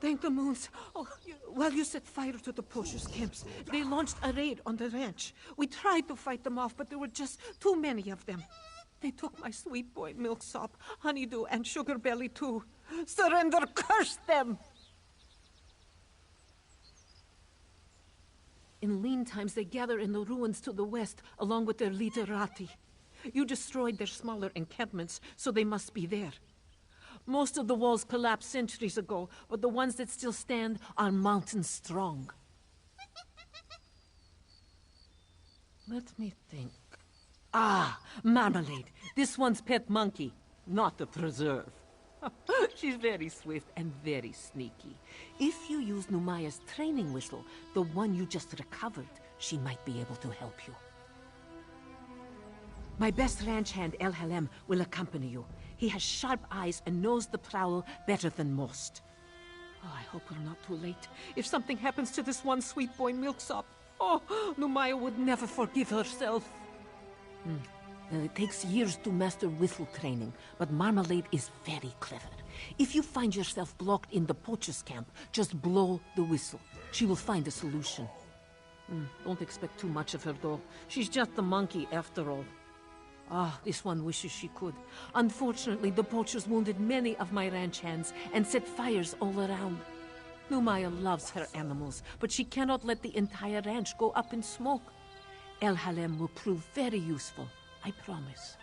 thank the moons. Oh, while you set fire to the poachers' camps, they launched a raid on the ranch. We tried to fight them off, but there were just too many of them. They took my sweet boy, Milksop, Honeydew, and Sugar Belly, too. Surrender, curse them! In lean times, they gather in the ruins to the west, along with their literati. You destroyed their smaller encampments, so they must be there. Most of the walls collapsed centuries ago, but the ones that still stand are mountain strong. Let me think. Ah, Marmalade. This one's pet monkey, not a preserve. She's very swift and very sneaky. If you use Numaya's training whistle, the one you just recovered, she might be able to help you. My best ranch hand, El Halem, will accompany you. He has sharp eyes and knows the prowl better than most. Oh, I hope we're not too late. If something happens to this one sweet boy Milksop, oh, Numaya would never forgive herself. It takes years to master whistle training, but Marmalade is very clever. If you find yourself blocked in the poacher's camp, just blow the whistle. She will find a solution. Don't expect too much of her, though. She's just a monkey, after all. Ah, this one wishes she could. Unfortunately, the poachers wounded many of my ranch hands and set fires all around. Numaya loves her animals, but she cannot let the entire ranch go up in smoke. El Halem will prove very useful, I promise.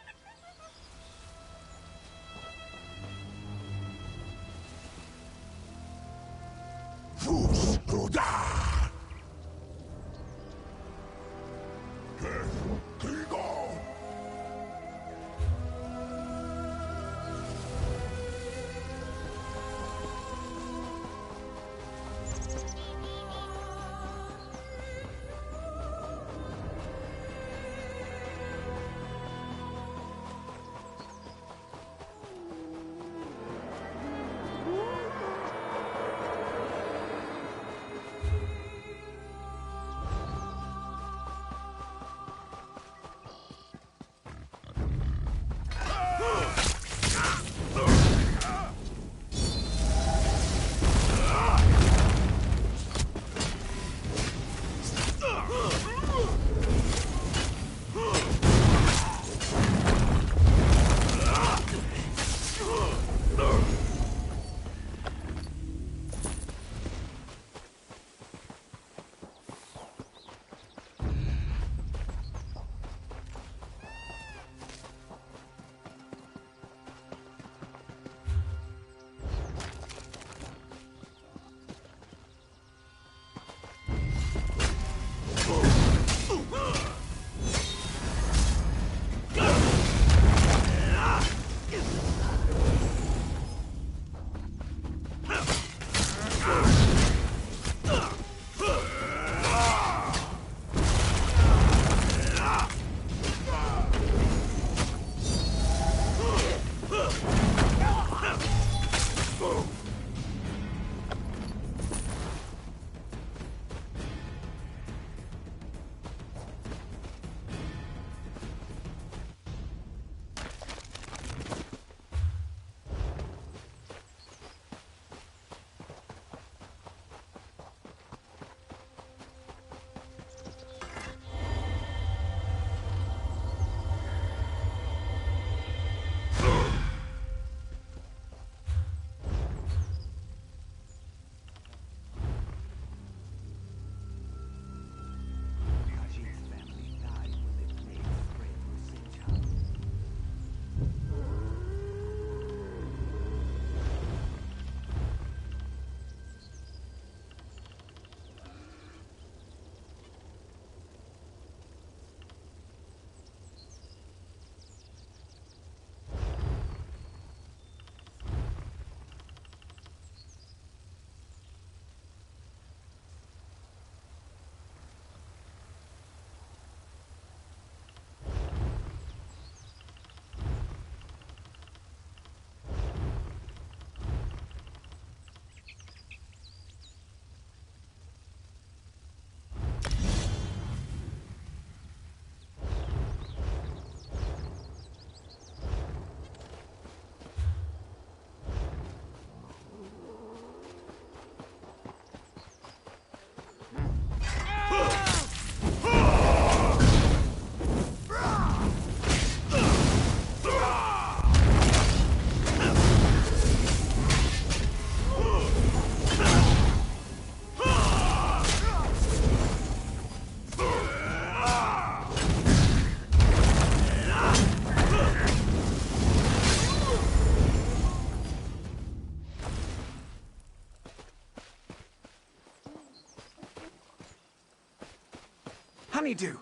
honeydew.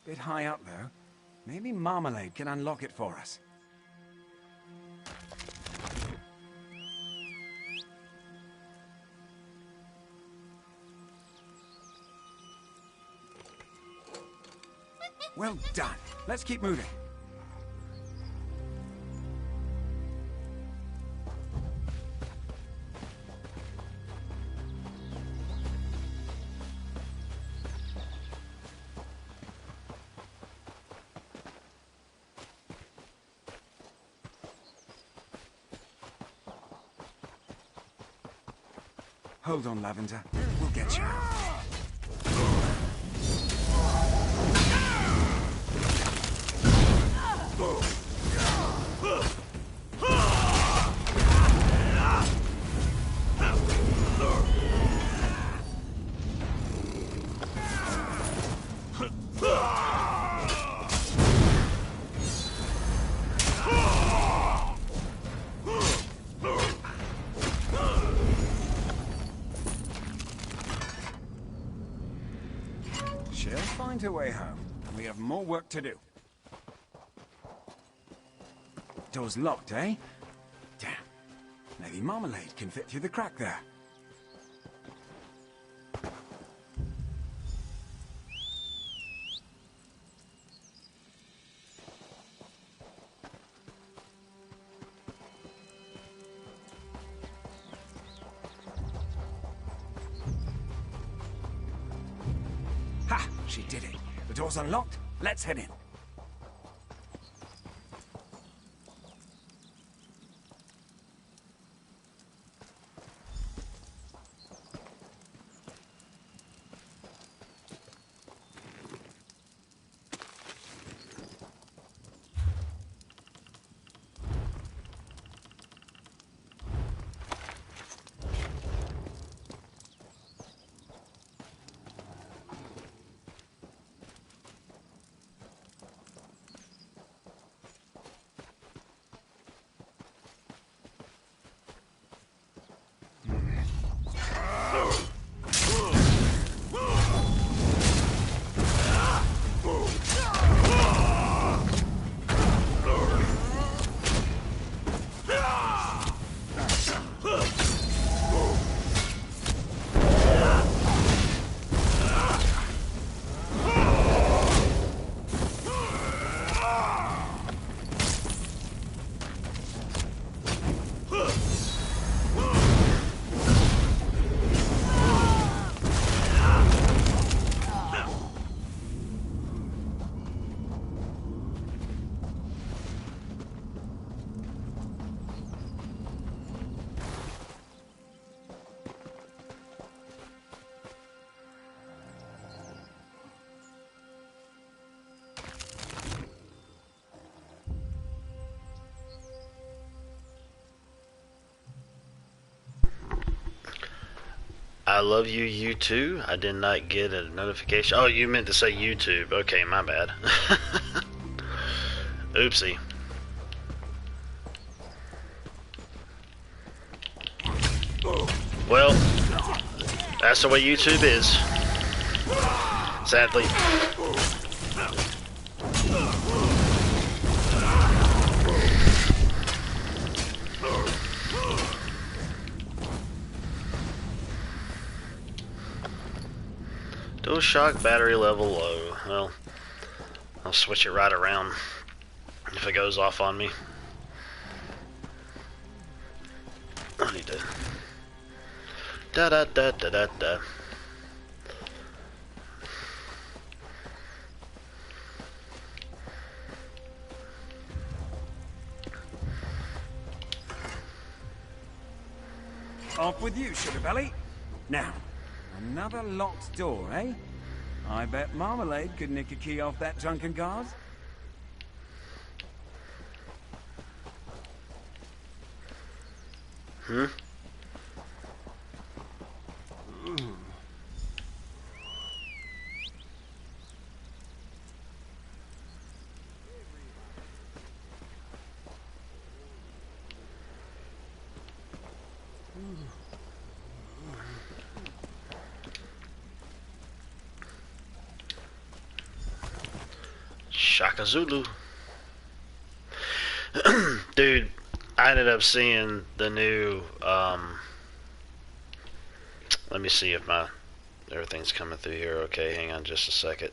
Bit high up, though. Maybe Marmalade can unlock it for us. Well done. Let's keep moving. Hold on, Lavender. We'll get you out. She'll find her way home. We have more work to do. Door's locked, eh? Damn. Maybe Marmalade can fit through the crack there. Ha! She did it. The door's unlocked. Let's head in. I love you, you too. I did not get a notification. Oh, you meant to say YouTube. Okay, my bad. Oopsie. Well, that's the way YouTube is. Sadly. Dual shock battery level low. Well, I'll switch it right around if it goes off on me. I need to da da da da da da. Off with you, Sugar Belly. Now, another locked door, eh? I bet Marmalade could nick a key off that drunken guard. Hmm? Shaka Zulu. Dude, I ended up seeing the new, let me see if everything's coming through here. Okay, hang on just a second.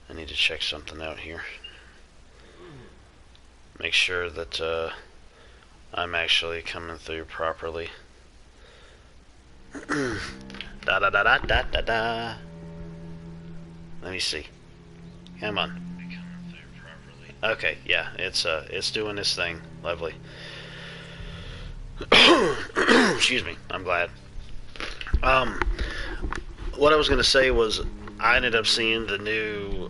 I need to check something out here. Make sure that, I'm actually coming through properly. Da da da da da da da. Let me see. Come on. Okay, yeah, it's doing this thing. Lovely. Excuse me. I'm glad. What I was gonna say was I ended up seeing the new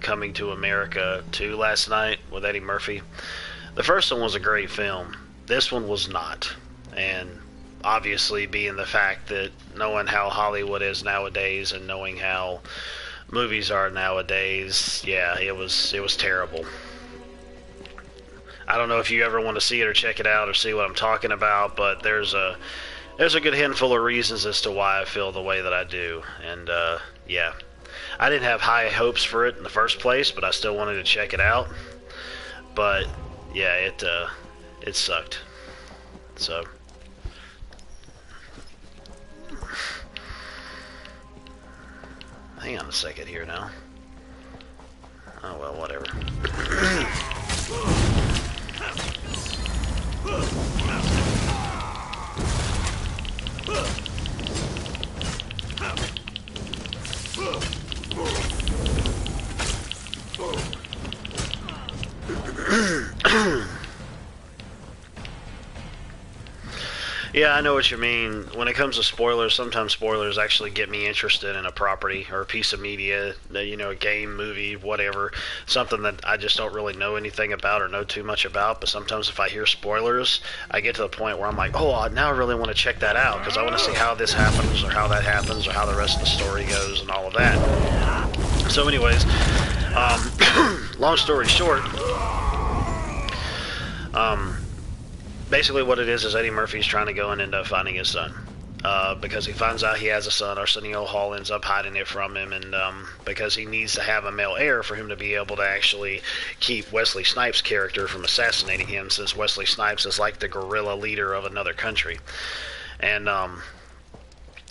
Coming to America 2 last night with Eddie Murphy. The first one was a great film. This one was not, and obviously being the fact that knowing how Hollywood is nowadays and knowing how movies are nowadays, yeah, it was terrible. I don't know if you ever want to see it or check it out or see what I'm talking about, but there's a good handful of reasons as to why I feel the way that I do, and yeah, I didn't have high hopes for it in the first place, but I still wanted to check it out. But yeah, it sucked. So. Hang on a second here now. Oh well, whatever. Yeah, I know what you mean. When it comes to spoilers, sometimes spoilers actually get me interested in a property or a piece of media, you know, a game, movie, whatever, something that I just don't really know anything about or know too much about. But sometimes if I hear spoilers, I get to the point where I'm like, oh, now I really want to check that out because I want to see how this happens or how that happens or how the rest of the story goes and all of that. So anyways, long story short, basically what it is Eddie Murphy's trying to go and end up finding his son. Because he finds out he has a son, Arsenio Hall ends up hiding it from him, and because he needs to have a male heir for him to be able to actually keep Wesley Snipes' character from assassinating him, since Wesley Snipes is like the guerrilla leader of another country. And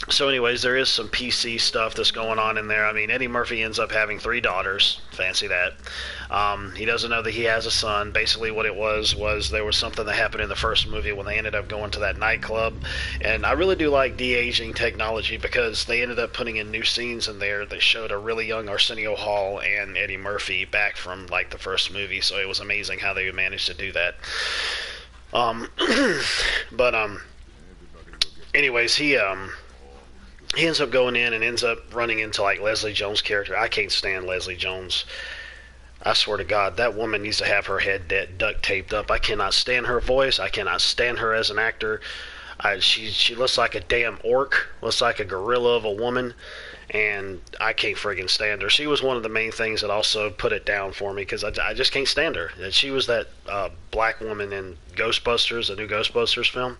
so anyways, there is some PC stuff that's going on in there. I mean, Eddie Murphy ends up having 3 daughters. Fancy that. He doesn't know that he has a son. Basically what it was there was something that happened in the first movie when they ended up going to that nightclub. And I really do like de-aging technology because they ended up putting in new scenes in there that showed a really young Arsenio Hall and Eddie Murphy back from like the first movie. So it was amazing how they managed to do that. Anyways, he ends up going in and ends up running into like Leslie Jones' character. I can't stand Leslie Jones. I swear to God, that woman needs to have her head duct taped up. I cannot stand her voice. I cannot stand her as an actor. She looks like a damn orc. Looks like a gorilla of a woman. And I can't friggin' stand her. She was one of the main things that also put it down for me because I just can't stand her. She was that black woman in Ghostbusters, the new Ghostbusters film.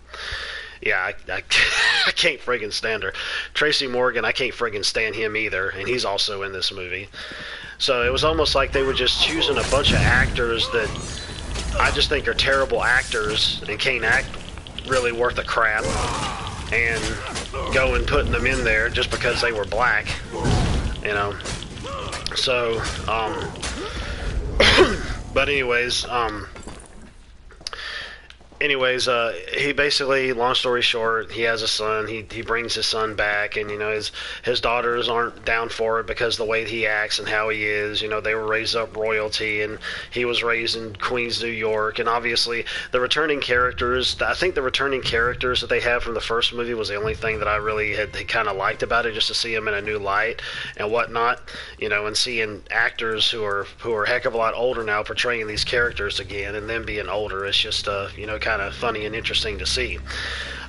Yeah, I can't friggin' stand her. Tracy Morgan, I can't friggin' stand him either, and he's also in this movie. So it was almost like they were just choosing a bunch of actors that I just think are terrible actors and can't act really worth a crap, and go and putting them in there just because they were black, you know. So, but anyways, he basically, long story short, he has a son. He brings his son back, and you know his daughters aren't down for it because the way he acts and how he is. You know, they were raised up royalty, and he was raised in Queens, New York. And obviously, the returning characters. I think the returning characters that they have from the first movie was the only thing that I really had kind of liked about it, just to see him in a new light and whatnot. You know, and seeing actors who are a heck of a lot older now portraying these characters again, and them being older, it's just you know, kind of funny and interesting to see.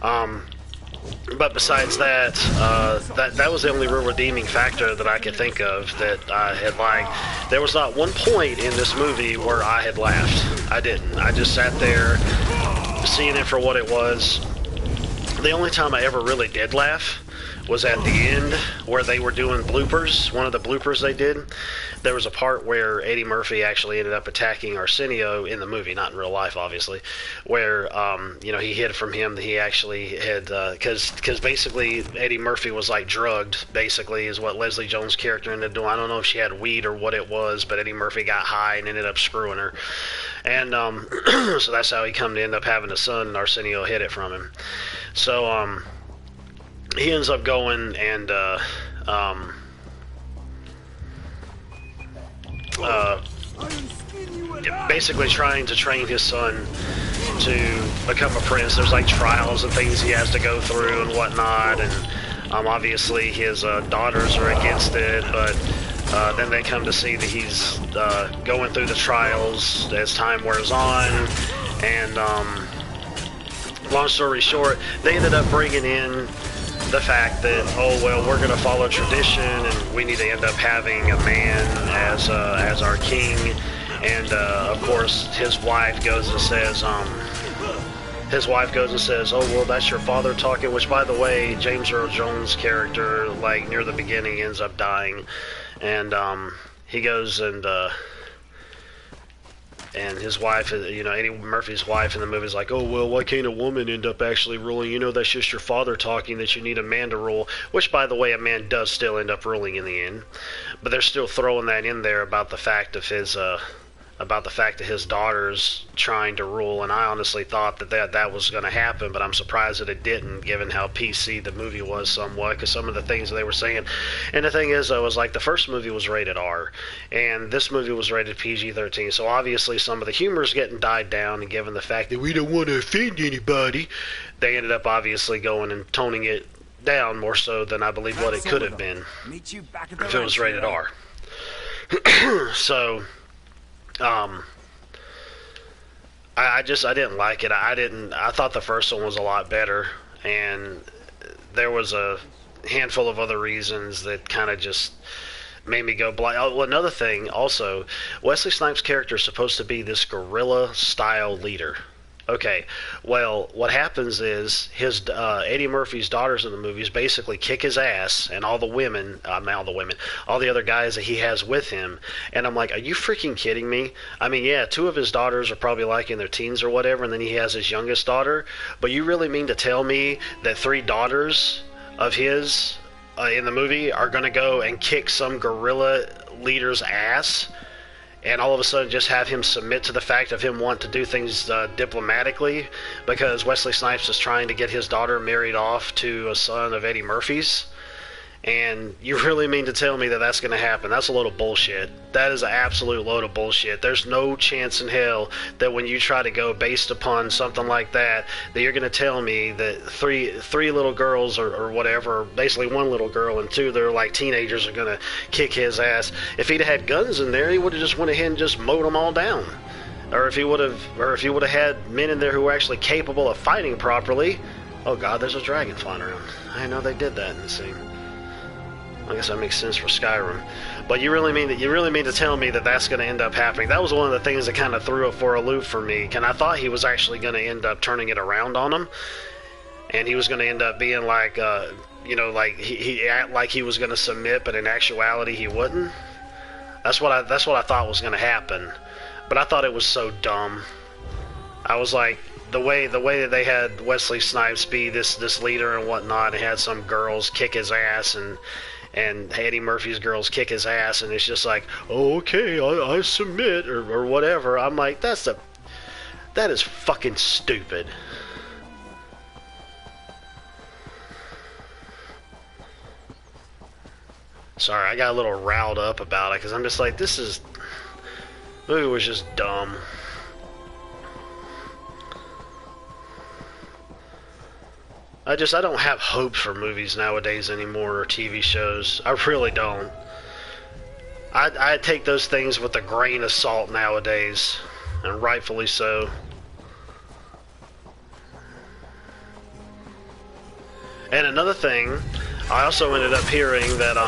But besides that, that was the only real redeeming factor that I could think of that I had liked. There was not one point in this movie where I had laughed. I didn't. I just sat there seeing it for what it was. The only time I ever really did laugh was at the end where they were doing bloopers. One of the bloopers they did, there was a part where Eddie Murphy actually ended up attacking Arsenio in the movie, not in real life, obviously, where you know, he hid from him that he actually had, because basically Eddie Murphy was like drugged, basically, is what Leslie Jones' character ended up doing. I don't know if she had weed or what it was, but Eddie Murphy got high and ended up screwing her, and so that's how he come to end up having a son, and Arsenio hid it from him. So he ends up going and basically trying to train his son to become a prince. There's like trials and things he has to go through and whatnot, and obviously his daughters are against it, but then they come to see that he's going through the trials as time wears on, and long story short, they ended up bringing in the fact that, oh, well, we're going to follow tradition, and we need to end up having a man as our king. And of course, his wife goes and says, oh, well, that's your father talking. Which, by the way, James Earl Jones' character, like near the beginning, ends up dying, and he goes and his wife, you know, Eddie Murphy's wife in the movie is like, oh, well, why can't a woman end up actually ruling? You know, that's just your father talking, that you need a man to rule. Which, by the way, a man does still end up ruling in the end. But they're still throwing that in there about the fact of his daughters trying to rule, and I honestly thought that was going to happen, but I'm surprised that it didn't, given how PC the movie was somewhat, because some of the things they were saying. And the thing is, though, was like the first movie was rated R, and this movie was rated PG-13, so obviously some of the humor is getting died down, and given the fact that we don't want to offend anybody, they ended up obviously going and toning it down more so than I believe what it could have been if it was rated R. So I didn't like it. I thought the first one was a lot better, and there was a handful of other reasons that kind of just made me go blind. Oh, well, another thing also, Wesley Snipes' character is supposed to be this guerrilla style leader. Okay, well, what happens is his Eddie Murphy's daughters in the movies basically kick his ass, and all the other guys that he has with him. And I'm like, are you freaking kidding me? I mean, yeah, 2 of his daughters are probably like in their teens or whatever, and then he has his youngest daughter. But you really mean to tell me that 3 daughters of his in the movie are going to go and kick some guerrilla leader's ass? And all of a sudden just have him submit to the fact of him wanting to do things diplomatically because Wesley Snipes is trying to get his daughter married off to a son of Eddie Murphy's? And you really mean to tell me that that's going to happen? That's a load of bullshit. That is an absolute load of bullshit. There's no chance in hell that when you try to go based upon something like that you're going to tell me that three little girls or whatever, basically 1 little girl and 2 that are like teenagers are going to kick his ass. If he'd had guns in there, he would have just went ahead and just mowed them all down. Or if he would have had men in there who were actually capable of fighting properly. Oh God, there's a dragon flying around. I didn't know they did that in the scene. I guess that makes sense for Skyrim. But you really mean to tell me that that's going to end up happening? That was one of the things that kind of threw it for a loop for me. And I thought he was actually going to end up turning it around on him, and he was going to end up being like, like he act like he was going to submit, but in actuality he wouldn't. That's what I thought was going to happen. But I thought it was so dumb. I was like, the way that they had Wesley Snipes be this leader and whatnot, and had some girls kick his ass and Eddie Murphy's girls kick his ass, and it's just like, oh, okay, I submit or whatever. I'm like, that is fucking stupid. Sorry, I got a little riled up about it because I'm just like, the movie was just dumb. I don't have hope for movies nowadays anymore, or TV shows. I really don't. I take those things with a grain of salt nowadays, and rightfully so. And another thing, I also ended up hearing that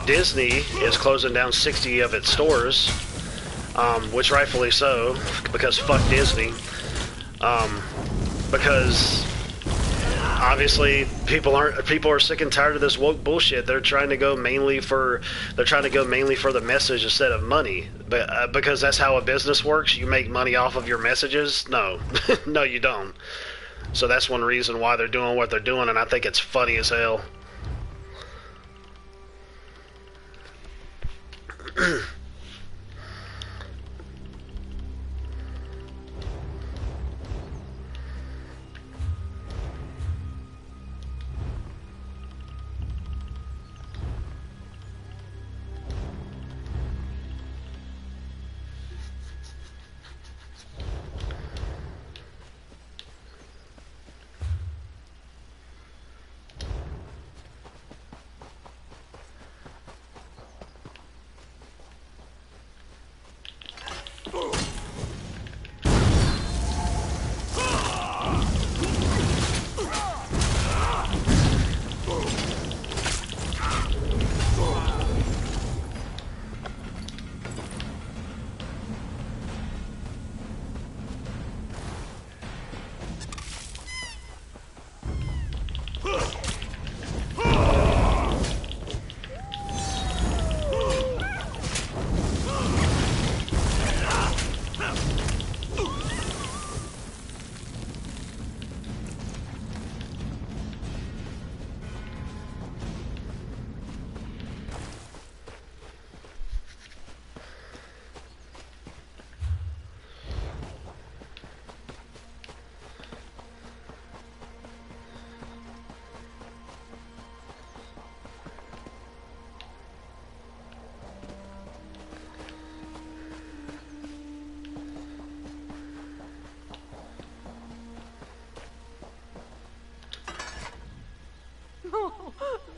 Disney is closing down 60 of its stores. Which rightfully so, because fuck Disney. because obviously people are sick and tired of this woke bullshit. They're trying to go mainly for the message instead of money. But because that's how a business works, you make money off of your messages. No, no, you don't. So that's one reason why they're doing what they're doing, and I think it's funny as hell.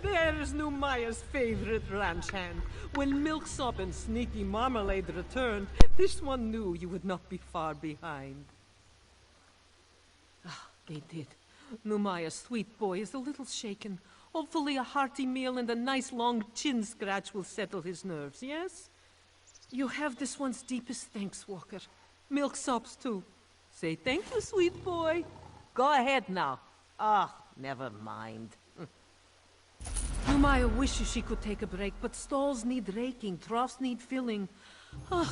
There's Numaya's favorite ranch hand. When Milksop and Sneaky Marmalade returned, this one knew you would not be far behind. Ah, they did. Numaya's sweet boy is a little shaken. Hopefully a hearty meal and a nice long chin scratch will settle his nerves, yes? You have this one's deepest thanks, Walker. Milksop's too. Say thank you, sweet boy. Go ahead now. Ah, never mind. Numaya wishes she could take a break, but stalls need raking, troughs need filling. Our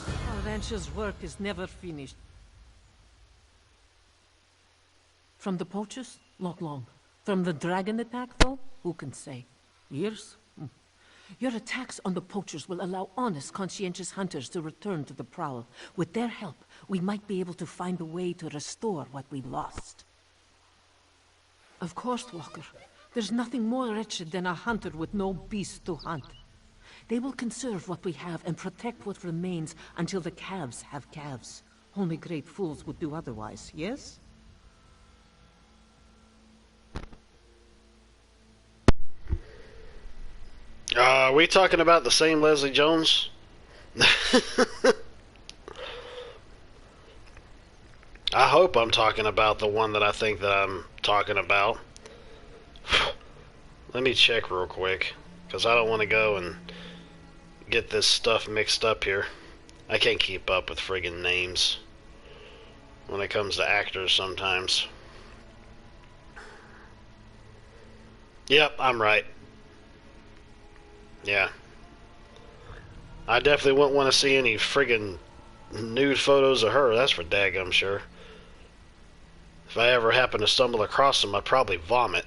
rancher's work is never finished. From the poachers? Not long. From the dragon attack, though? Who can say? Years? Your attacks on the poachers will allow honest, conscientious hunters to return to the prowl. With their help, we might be able to find a way to restore what we lost. Of course, Walker. There's nothing more wretched than a hunter with no beast to hunt. They will conserve what we have and protect what remains until the calves have calves. Only great fools would do otherwise, yes? Are we talking about the same Leslie Jones? I hope I'm talking about the one that I think that I'm talking about. Let me check real quick, because I don't want to go and get this stuff mixed up here. I can't keep up with friggin' names when it comes to actors sometimes. Yep, I'm right. Yeah. I definitely wouldn't want to see any friggin' nude photos of her, that's for daggum sure. If I ever happen to stumble across them, I'd probably vomit.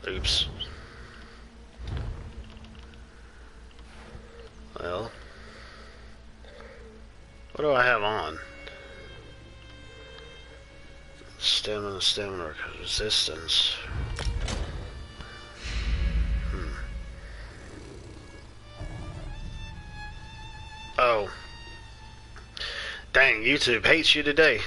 Oops. Well, what do I have on? Stamina resistance. Oh. Dang, YouTube hates you today.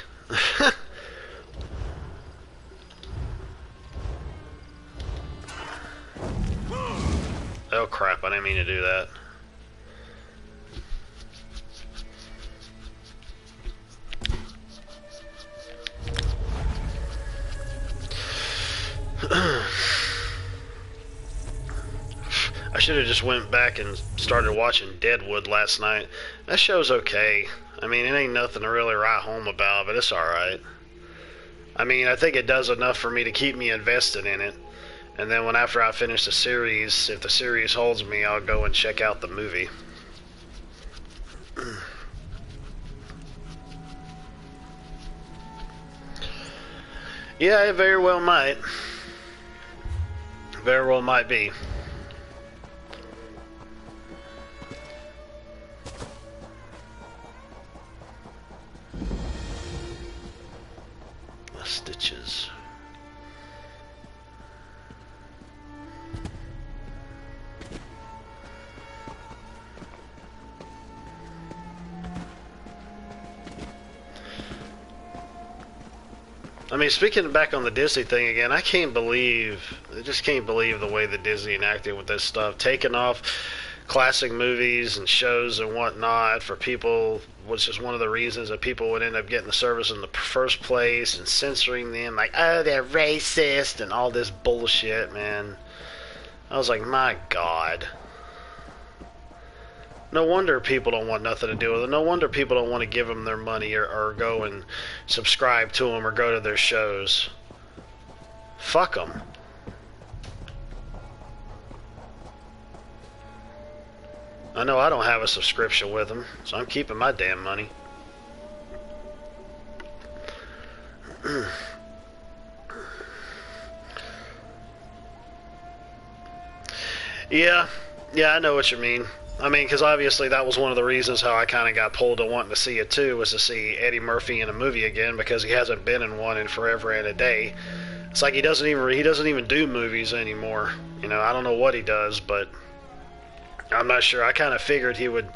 Oh crap, I didn't mean to do that. should have just went back and started watching Deadwood last night. That show's okay. I mean, it ain't nothing to really write home about, but it's alright. I mean, I think it does enough for me to keep me invested in it. And then after I finish the series, if the series holds me, I'll go and check out the movie. Yeah, it very well might. Very well might be. The stitches. I mean, speaking back on the Disney thing again, I just can't believe the way that Disney enacted with this stuff. Taking off classic movies and shows and whatnot for people, which is one of the reasons that people would end up getting the service in the first place, and censoring them, like, oh, they're racist, and all this bullshit, man. I was like, my God. No wonder people don't want nothing to do with it. No wonder people don't want to give them their money or go and subscribe to them or go to their shows. Fuck them. I know I don't have a subscription with them, so I'm keeping my damn money. Yeah, I know what you mean. I mean, because obviously that was one of the reasons how I kind of got pulled to wanting to see it too, was to see Eddie Murphy in a movie again, because he hasn't been in one in forever and a day. It's like he doesn't even do movies anymore. You know, I don't know what he does, but I'm not sure. I kind of figured he would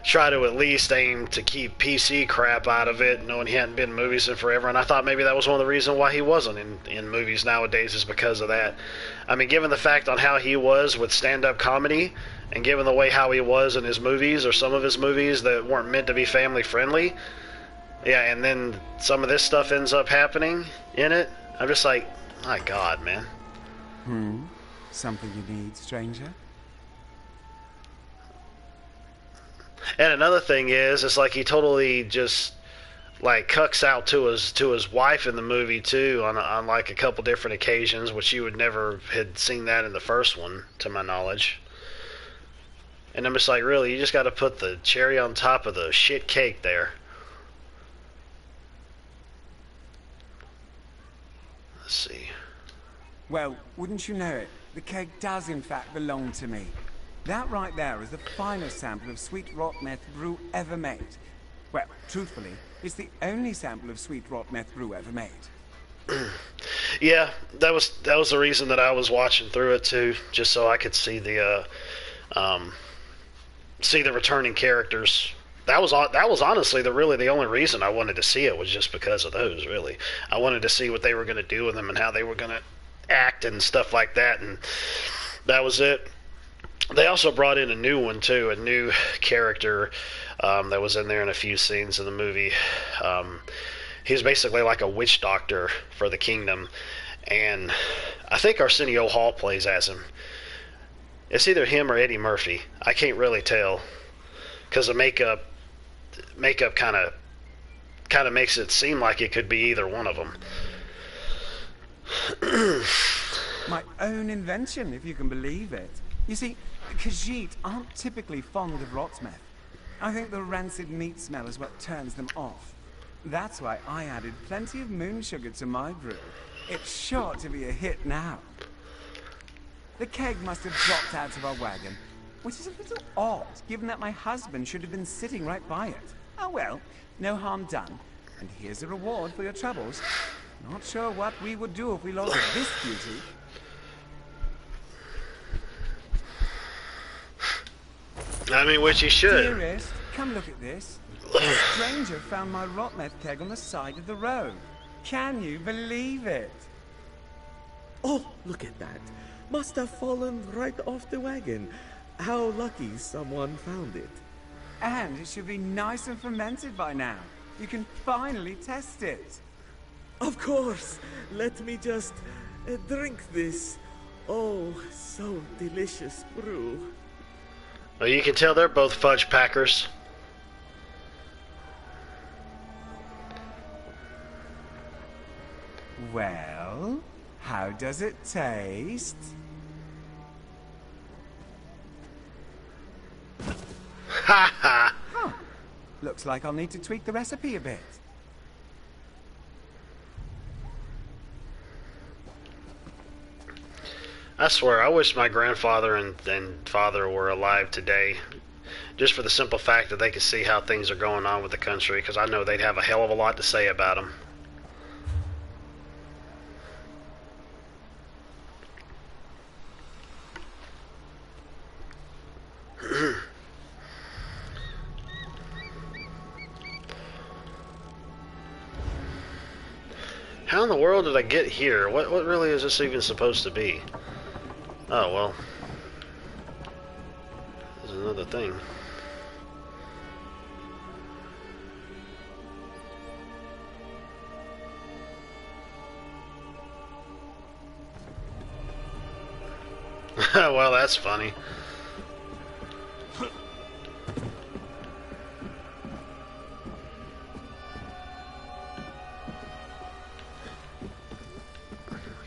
try to at least aim to keep PC crap out of it, knowing he hadn't been in movies in forever. And I thought maybe that was one of the reasons why he wasn't in movies nowadays, is because of that. I mean, given the fact on how he was with stand-up comedy, and given the way how he was in his movies, or some of his movies that weren't meant to be family friendly, yeah, and then some of this stuff ends up happening in it, I'm just like, my God, man. Something you need, stranger? And another thing is, it's like he totally just like cucks out to his wife in the movie too, on like a couple different occasions, which you would never had seen that in the first one, to my knowledge. And I'm just like, really, you just got to put the cherry on top of the shit cake there. Let's see. Well, wouldn't you know it, the cake does in fact belong to me. That right there is the finest sample of sweet rot meth brew ever made. Well, truthfully, it's the only sample of sweet rot meth brew ever made. Yeah, that was the reason that I was watching through it too, just so I could see the returning characters. That was honestly the only reason I wanted to see it, was just because of those. Really, I wanted to see what they were going to do with them and how they were going to act and stuff like that, and that was it. They also brought in a new one too, a new character that was in there in a few scenes in the movie. He's basically like a witch doctor for the kingdom, and I think Arsenio Hall plays as him. It's either him or Eddie Murphy. I can't really tell, because the makeup kind of makes it seem like it could be either one of them. My own invention, if you can believe it. You see, Khajiit aren't typically fond of rot meth. I think the rancid meat smell is what turns them off. That's why I added plenty of moon sugar to my brew. It's sure to be a hit now. The keg must have dropped out of our wagon, which is a little odd, given that my husband should have been sitting right by it. Oh well, no harm done. And here's a reward for your troubles. Not sure what we would do if we lost this beauty. I mean, which he should. Dearest, come look at this. A stranger found my rot meth keg on the side of the road. Can you believe it? Oh, look at that. Must have fallen right off the wagon. How lucky someone found it. And it should be nice and fermented by now. You can finally test it. Of course. Let me just drink this. Oh, so delicious brew. Well, you can tell they're both fudge packers. Well, how does it taste? Ha ha! Huh. Looks like I'll need to tweak the recipe a bit. I swear, I wish my grandfather and father were alive today. Just for the simple fact that they could see how things are going on with the country, because I know they'd have a hell of a lot to say about them. How in the world did I get here? What really is this even supposed to be? Oh, well. There's another thing. Well, that's funny.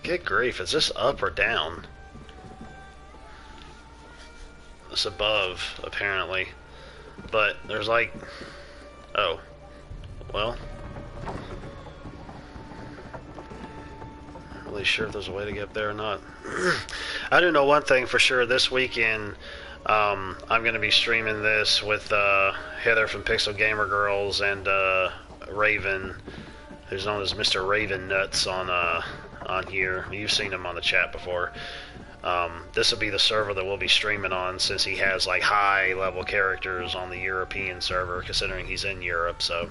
Good grief, is this up or down? It's above, apparently. But there's like... Oh. Well. Not really sure if there's a way to get up there or not. I do know one thing for sure. This weekend, I'm going to be streaming this with Heather from Pixel Gamer Girls and Raven, who's known as Mr. Raven Nuts on here. You've seen him on the chat before. This will be the server that we'll be streaming on, since he has like high level characters on the European server, considering he's in Europe. So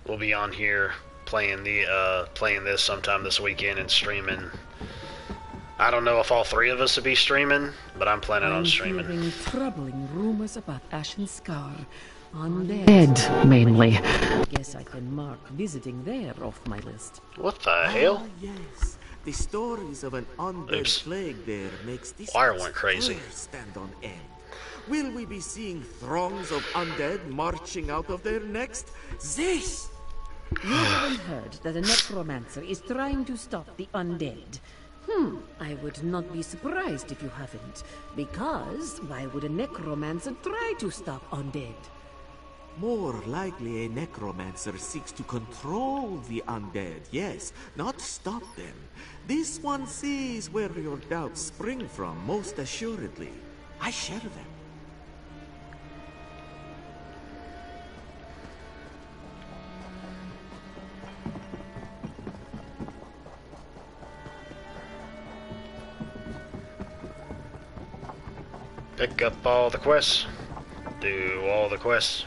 we'll be on here playing this sometime this weekend and streaming. I don't know if all three of us will be streaming, but I'm planning on streaming. I'm hearing troubling rumors about Ashen Scar. Undead, mainly. Guess I can mark visiting there off my list. What the hell? Yes. The stories of an undead plague there makes this Wire went crazy. Stand on end. Will we be seeing throngs of undead marching out of there next? This! You haven't heard that a necromancer is trying to stop the undead. I would not be surprised if you haven't. Because why would a necromancer try to stop undead? More likely a necromancer seeks to control the undead, yes, not stop them. This one sees where your doubts spring from, most assuredly. I share them. Pick up all the quests. Do all the quests.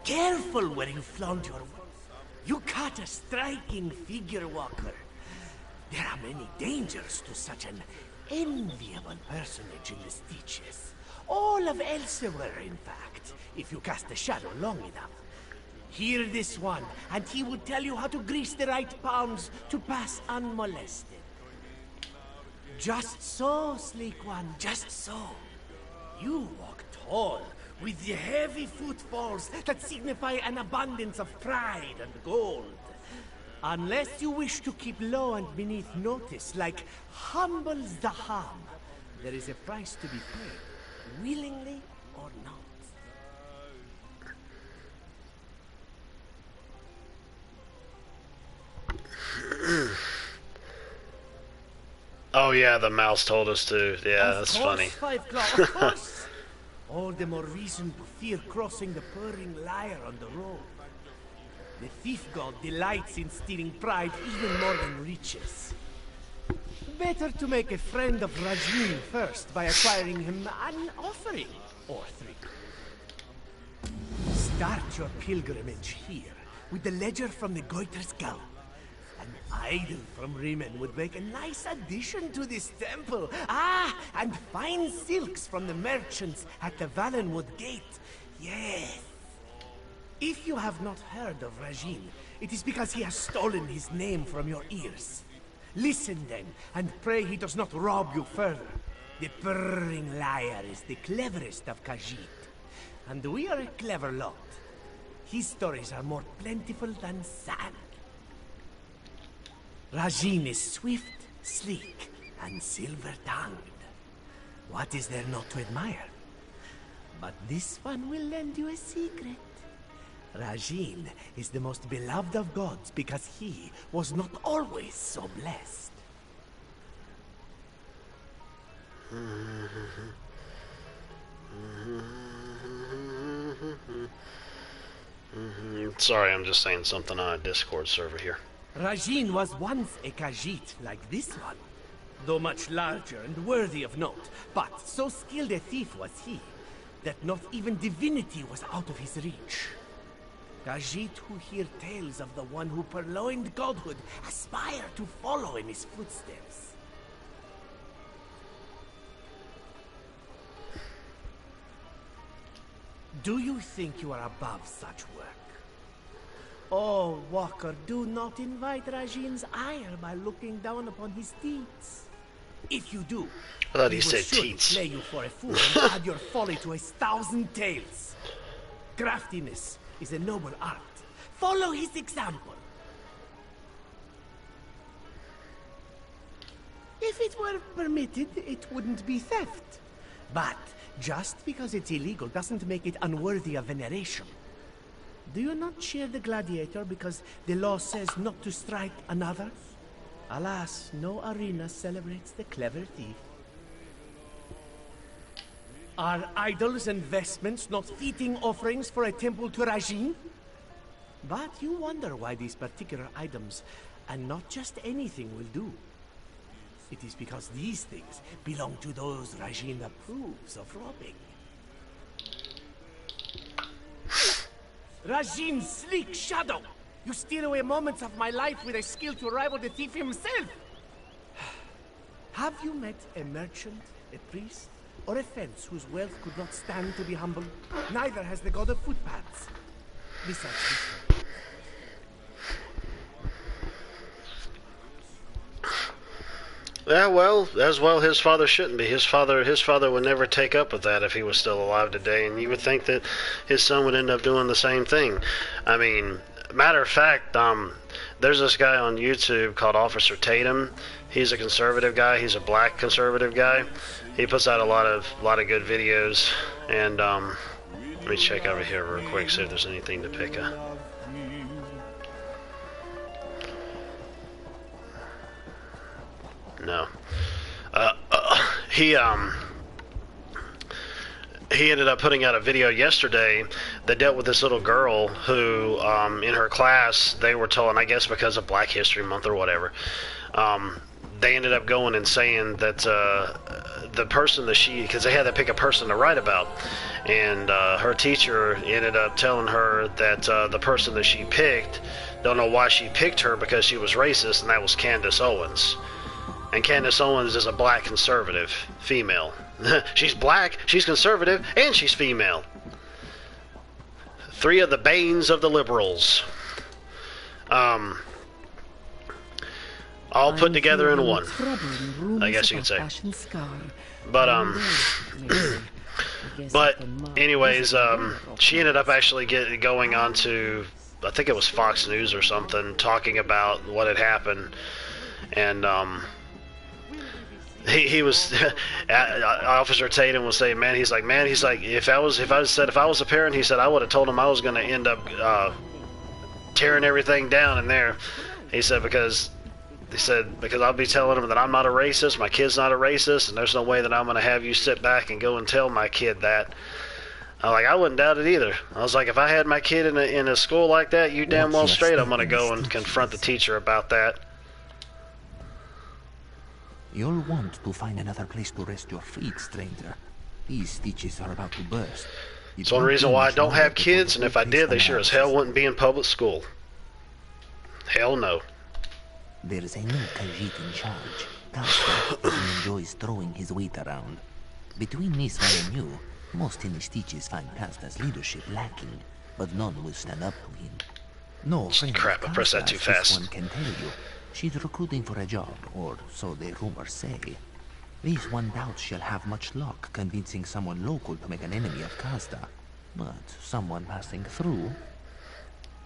Careful where you flaunt your... You caught a striking figure walker. There are many dangers to such an enviable personage in the Stitches. All of Elsewhere, in fact, if you cast a shadow long enough. Hear this one, and he will tell you how to grease the right palms to pass unmolested. Just so, sleek one, just so. You walk tall, with the heavy footfalls that signify an abundance of pride and gold. Unless you wish to keep low and beneath notice, like humbles the hum, there is a price to be paid, willingly or not. Oh yeah, the mouse told us to. Yeah, that's funny. Five Claw, of course. All the more reason to fear crossing the purring liar on the road. The thief god delights in stealing pride even more than riches. Better to make a friend of Rajin first by acquiring him an offering or three. Start your pilgrimage here with the ledger from the Goiter's Gull. And I idol from Riemann would make a nice addition to this temple. Ah, and fine silks from the merchants at the Valenwood Gate. Yes. If you have not heard of Rajin, it is because he has stolen his name from your ears. Listen then, and pray he does not rob you further. The purring liar is the cleverest of Khajiit, and we are a clever lot. His stories are more plentiful than sand. Rajin is swift, sleek, and silver-tongued. What is there not to admire? But this one will lend you a secret. Rajin is the most beloved of gods because he was not always so blessed. Sorry, I'm just saying something on a Discord server here. Rajin was once a Khajiit like this one, though much larger and worthy of note. But so skilled a thief was he, that not even divinity was out of his reach. Khajiit who hear tales of the one who purloined godhood aspire to follow in his footsteps. Do you think you are above such work? Oh, Walker, do not invite Rajin's ire by looking down upon his deeds. If you do, I thought he he will said surely teats. play you for a fool and add your folly to 1,000 tales. Craftiness is a noble art. Follow his example. If it were permitted, it wouldn't be theft. But just because it's illegal doesn't make it unworthy of veneration. Do you not cheer the gladiator because the law says not to strike another? Alas, no arena celebrates the clever thief. Are idols and vestments not fitting offerings for a temple to Rajin? But you wonder why these particular items, and not just anything, will do. It is because these things belong to those Rajin approves of robbing. Rajin's sleek shadow! You steal away moments of my life with a skill to rival the thief himself! Have you met a merchant, a priest, or a fence whose wealth could not stand to be humbled? Neither has the god of footpaths. Besides this one. Yeah, well, as well his father shouldn't be. His father would never take up with that if he was still alive today, and you would think that his son would end up doing the same thing. I mean, matter of fact, there's this guy on YouTube called Officer Tatum. He's a conservative guy. He's a black conservative guy. He puts out a lot of good videos, and let me check over here real quick, see if there's anything to pick up. No. He ended up putting out a video yesterday that dealt with this little girl who, in her class, they were told, I guess because of Black History Month or whatever, they ended up going and saying that the person that because they had to pick a person to write about, and her teacher ended up telling her that the person that she picked, don't know why she picked her, because she was racist, and that was Candace Owens. And Candace Owens is a black conservative female. She's black, she's conservative, and she's female. Three of the banes of the liberals. All put together in one, I guess you could say. But but anyways, she ended up actually going on to, I think it was Fox News or something, talking about what had happened, and he was Officer Tatum was saying, he's like, if I was a parent, he said, I would have told him I was going to end up tearing everything down in there. He said because I'll be telling him that I'm not a racist, my kid's not a racist, and there's no way that I'm going to have you sit back and go and tell my kid that. I wouldn't doubt it either. I was like, if I had my kid in a school like that, you damn well straight I'm going to go and confront the teacher about that. You'll want to find another place to rest your feet, stranger. These stitches are about to burst. It's one reason why I don't have kids, and if I did, they sure as hell wouldn't be in public school. Hell no. There's a new Khajiit in charge. Kasta, and he enjoys throwing his weight around. Between Nisvan and you, most in the Stitches find Kasta's leadership lacking, but none will stand up to him. No friend Crap, of I pressed that too Kasta's, this fast. one can tell you. She's recruiting for a job, or so the rumors say. This one doubts she'll have much luck convincing someone local to make an enemy of Kasta. But someone passing through...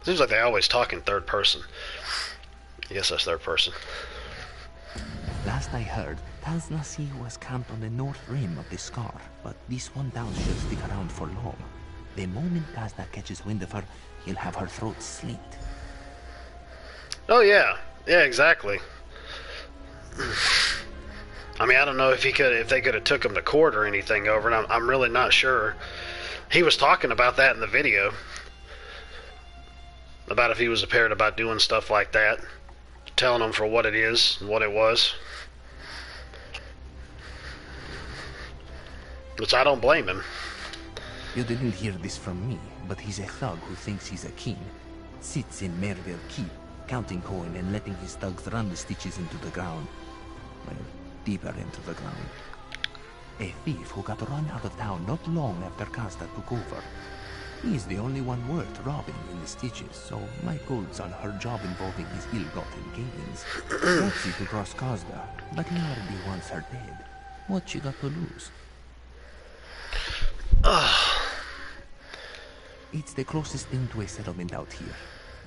Seems like they always talk in third person. I guess that's third person. Last I heard, Taznasi was camped on the north rim of the Scar, but this one doubts she'll stick around for long. The moment Kasta catches wind of her, he'll have her throat slit. Oh yeah, yeah, exactly. I mean, I don't know if they could have took him to court or anything over it. I'm really not sure. He was talking about that in the video. About if he was prepared about doing stuff like that. Telling them for what it is and what it was. Which I don't blame him. You didn't hear this from me, but he's a thug who thinks he's a king. Sits in Merville Keep, counting coin and letting his thugs run the Stitches into the ground. Well, deeper into the ground. A thief who got run out of town not long after Kasta took over. He's the only one worth robbing in the Stitches, so my gold's on her job involving his ill-gotten gains. Gutsy to cross Kasta, but he already wants her dead. What you got to lose? It's the closest thing to a settlement out here.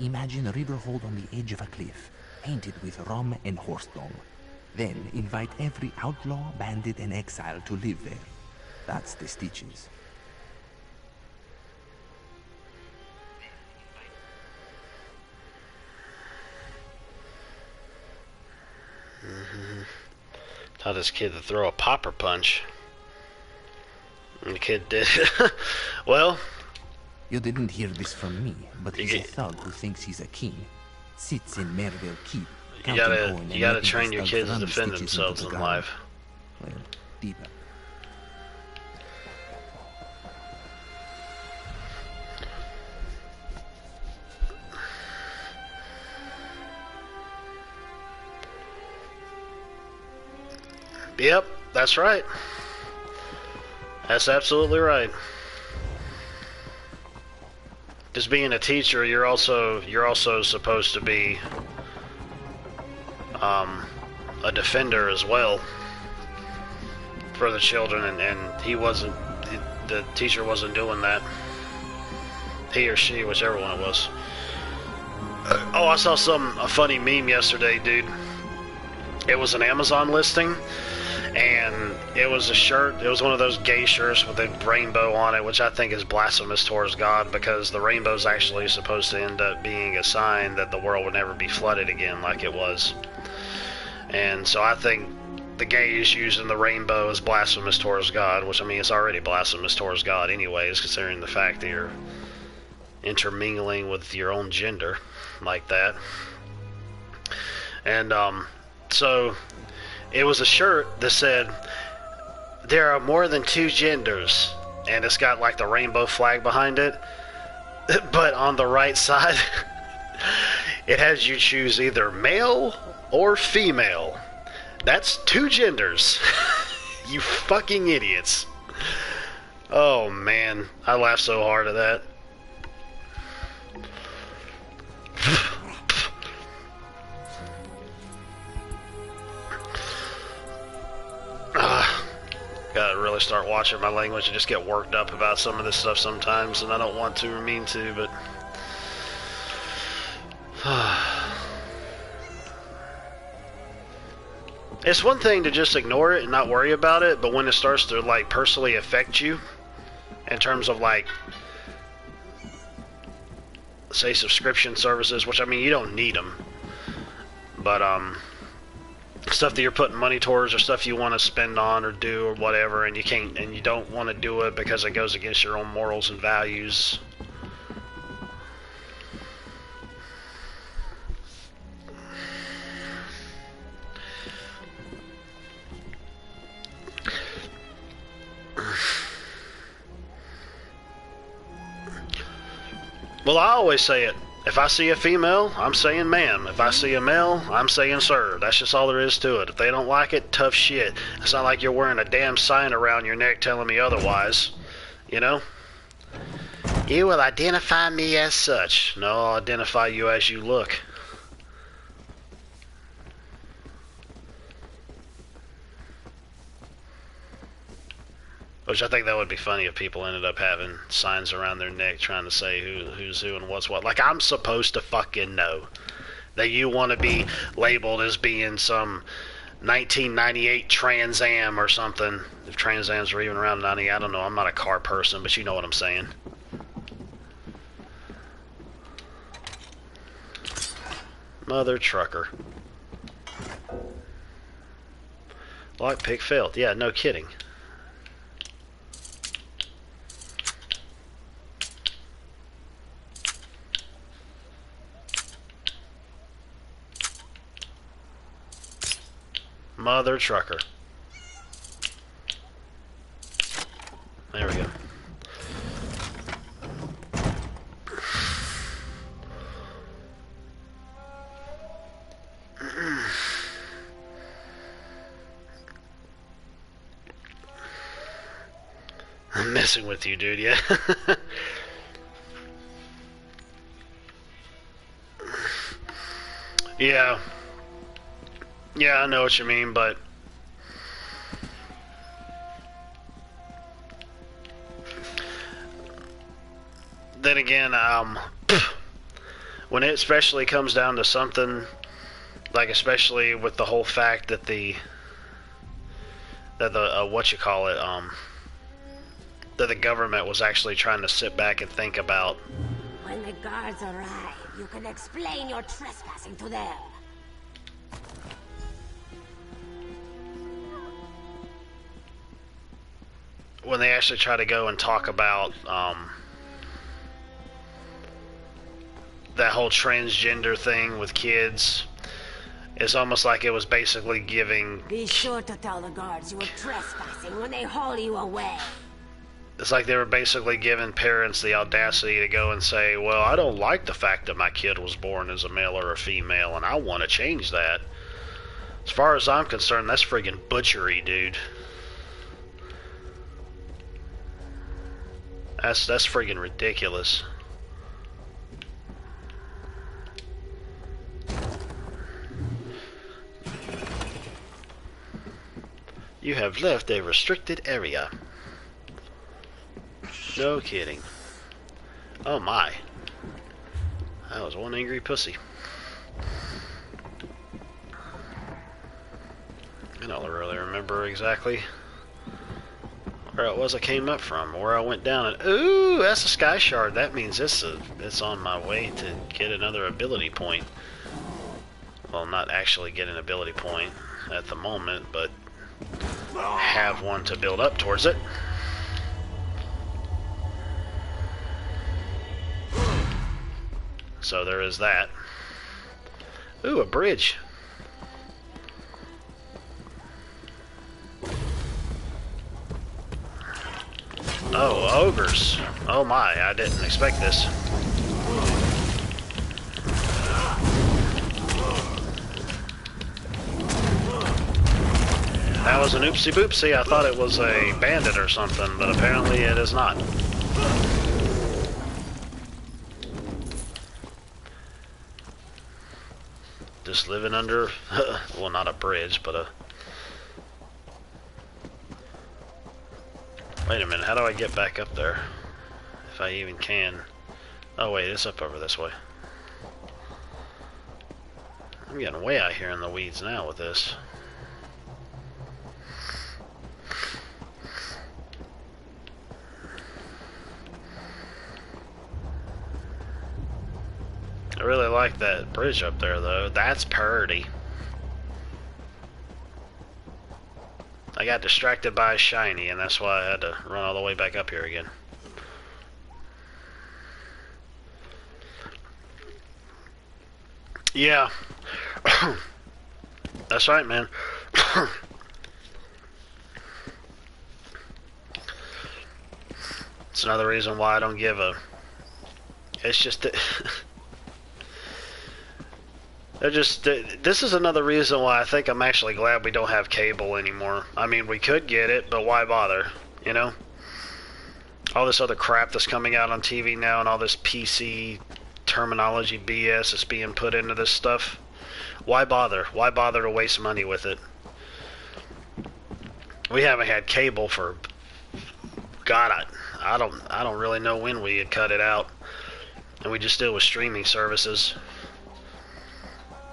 Imagine a river hold on the edge of a cliff, painted with rum and horse dung. Then invite every outlaw, bandit, and exile to live there. That's the Stitches. Taught this kid to throw a popper punch. And the kid did. Well, you didn't hear this from me, but he's a thug who thinks he's a king. Sits in Merville Keep. You gotta train your kids to defend themselves in life. Well, deeper. Yep, that's right. That's absolutely right. Just being a teacher, you're also supposed to be a defender as well for the children, and he wasn't. The teacher wasn't doing that. He or she, whichever one it was. Oh, I saw a funny meme yesterday, dude. It was an Amazon listing. And it was a shirt, it was one of those gay shirts with a rainbow on it, which I think is blasphemous towards God, because the rainbow is actually supposed to end up being a sign that the world would never be flooded again like it was. And so I think the gays using the rainbow is blasphemous towards God, which, I mean, it's already blasphemous towards God anyways, considering the fact that you're intermingling with your own gender like that. And so it was a shirt that said, "There are more than two genders," and it's got like the rainbow flag behind it. But on the right side, it has you choose either male or female. That's two genders. You fucking idiots. Oh man, I laughed so hard at that. Gotta really start watching my language. I just get worked up about some of this stuff sometimes, and I don't want to or mean to, but it's one thing to just ignore it and not worry about it, but when it starts to like personally affect you in terms of like, say, subscription services, which, I mean, you don't need them, but stuff that you're putting money towards or stuff you want to spend on or do or whatever, and you can't, and you don't want to do it because it goes against your own morals and values. Well, I always say it. If I see a female, I'm saying ma'am. If I see a male, I'm saying sir. That's just all there is to it. If they don't like it, tough shit. It's not like you're wearing a damn sign around your neck telling me otherwise. You know? You will identify me as such. No, I'll identify you as you look. Which I think that would be funny if people ended up having signs around their neck trying to say who's who and what's what. Like, I'm supposed to fucking know that you want to be labeled as being some 1998 Trans Am or something. If Trans Ams were even around in 90, I don't know. I'm not a car person, but you know what I'm saying. Mother trucker. Lockpick failed. Yeah, no kidding. Mother trucker. There we go. I'm messing with you, dude, yeah. Yeah. Yeah, I know what you mean, but then again, when it especially comes down to something, like especially with the whole fact that the what you call it, that the government was actually trying to sit back and think about. When the guards arrive, you can explain your trespassing to them. When they actually try to go and talk about that whole transgender thing with kids, it's almost like it was basically giving... Be sure to tell the guards you were trespassing when they haul you away. It's like they were basically giving parents the audacity to go and say, well, I don't like the fact that my kid was born as a male or a female, and I want to change that. As far as I'm concerned, that's friggin' butchery, dude. That's friggin' ridiculous. You have left a restricted area. No kidding. Oh my. That was one angry pussy. I don't really remember exactly where it was I came up from, where I went down, and ooh, that's a sky shard. That means it's on my way to get another ability point. Well, not actually get an ability point at the moment, but have one to build up towards it. So there is that. Ooh, a bridge. Oh, ogres. Oh my, I didn't expect this. That was an oopsie boopsie. I thought it was a bandit or something, but apparently it is not. Just living under, well, not a bridge, but a... Wait a minute, how do I get back up there? If I even can. Oh wait, it's up over this way. I'm getting way out here in the weeds now with this. I really like that bridge up there though. That's purty. I got distracted by a shiny, and that's why I had to run all the way back up here again. Yeah. That's right, man. It's another reason why I don't give a... It's just that... This is another reason why I think I'm actually glad we don't have cable anymore. I mean, we could get it, but why bother? You know? All this other crap that's coming out on TV now and all this PC terminology BS that's being put into this stuff. Why bother? Why bother to waste money with it? We haven't had cable for... God, I don't really know when we had cut it out. And we just deal with streaming services.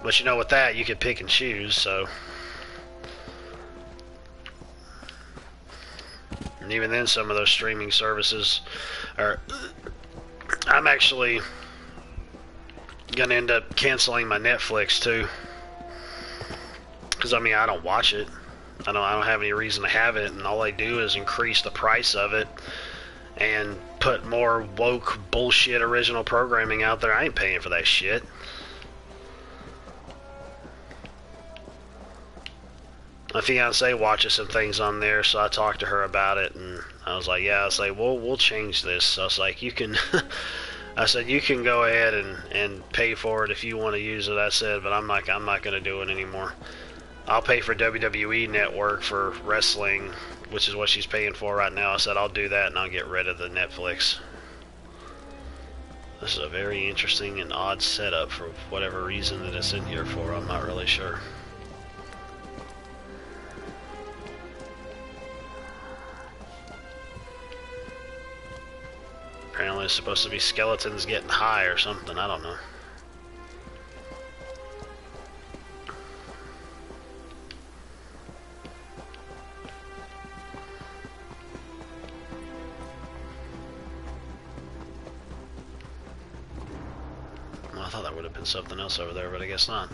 But you know, with that, you could pick and choose, so... And even then, some of those streaming services are... I'm actually gonna end up canceling my Netflix, too. Because, I mean, I don't watch it. I don't have any reason to have it, and all they do is increase the price of it and put more woke bullshit original programming out there. I ain't paying for that shit. My fiance watches some things on there, so I talked to her about it, and I was like, yeah, I was like, well, we'll change this. So I was like, you can, I said, you can go ahead and pay for it if you want to use it. I said, but I'm not going to do it anymore. I'll pay for WWE Network for wrestling, which is what she's paying for right now. I said, I'll do that, and I'll get rid of the Netflix. This is a very interesting and odd setup for whatever reason that it's in here for. I'm not really sure. Apparently it's supposed to be skeletons getting high or something. I don't know. Well, I thought that would have been something else over there, but I guess not.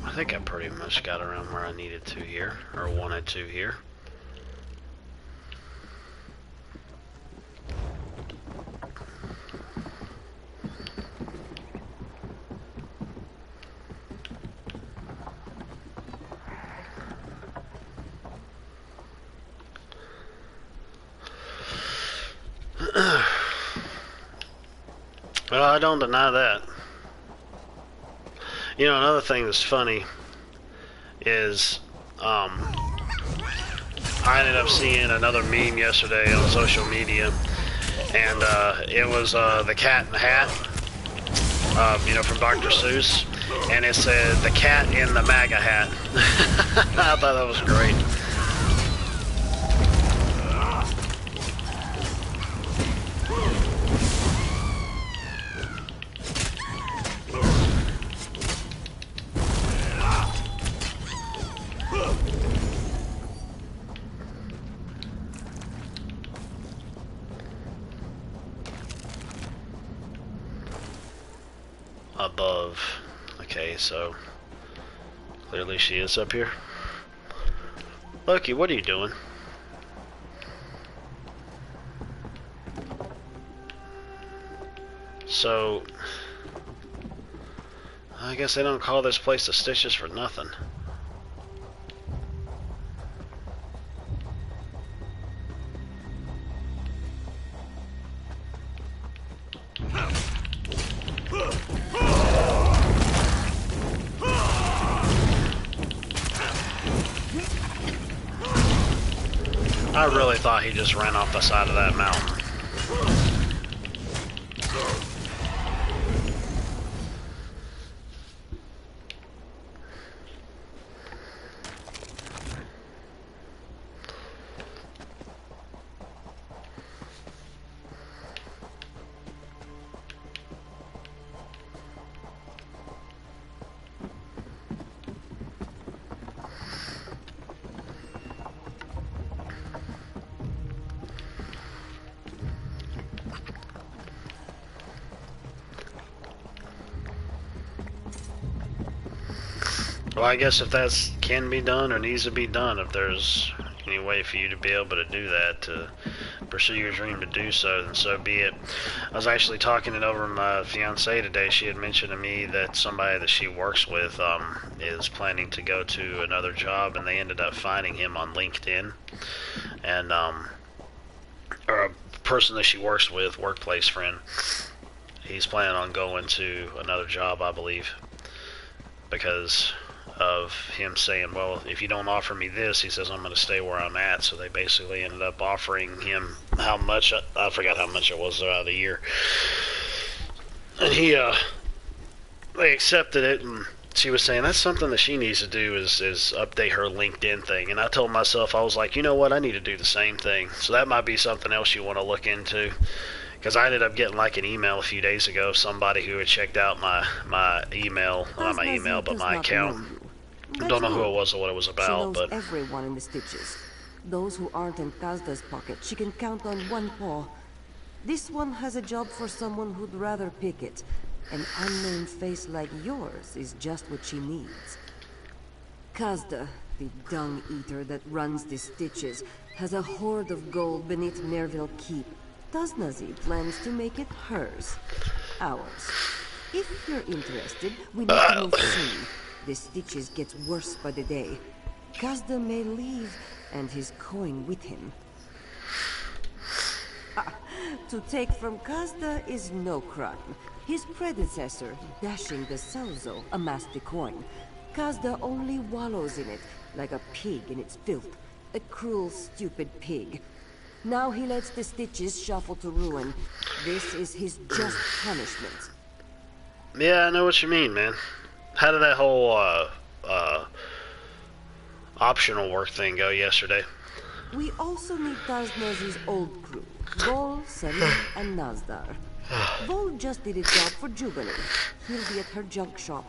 I think I pretty much got around where I needed to here, or wanted to here. Well, I don't deny that. You know, another thing that's funny is I ended up seeing another meme yesterday on social media, and it was the Cat in the Hat, you know, from Dr. Seuss, and it said the cat in the MAGA hat. I thought that was great. Above. Okay, so clearly she is up here. Loki, what are you doing? So I guess they don't call this place the Stitches for nothing. I really thought he just ran off the side of that mountain. Well, I guess if that can be done or needs to be done, if there's any way for you to be able to do that, to pursue your dream to do so, then so be it. I was actually talking it over with my fiance today. She had mentioned to me that somebody that she works with is planning to go to another job, and they ended up finding him on LinkedIn. And or a person that she works with, workplace friend, he's planning on going to another job, I believe, because of him saying, well, if you don't offer me this, he says, I'm going to stay where I'm at. So they basically ended up offering him how much, I forgot how much it was throughout the year. And they accepted it, and she was saying that's something that she needs to do is update her LinkedIn thing. And I told myself, I was like, you know what, I need to do the same thing. So that might be something else you want to look into. Because I ended up getting like an email a few days ago of somebody who had checked out my email, not my email, but my account. I don't know who it was or what it was about, she knows but everyone in the Stitches. Those who aren't in Kazda's pocket, she can count on one paw. This one has a job for someone who'd rather pick it. An unknown face like yours is just what she needs. Kazda, the dung eater that runs the Stitches, has a hoard of gold beneath Nerville Keep. Taznazi plans to make it hers. Ours. If you're interested, we need to move soon. The Stitches gets worse by the day. Kazda may leave, and his coin with him. To take from Kazda is no crime. His predecessor, Dashing the Salzo, amassed the coin. Kazda only wallows in it, like a pig in its filth. A cruel, stupid pig. Now he lets the Stitches shuffle to ruin. This is his just punishment. yeah, I know what you mean, man. How did that whole optional work thing go yesterday? We also need Taznazi's old crew. Vol, Serin, and Nazdar. Vol just did a job for Jubilee. He'll be at her junk shop.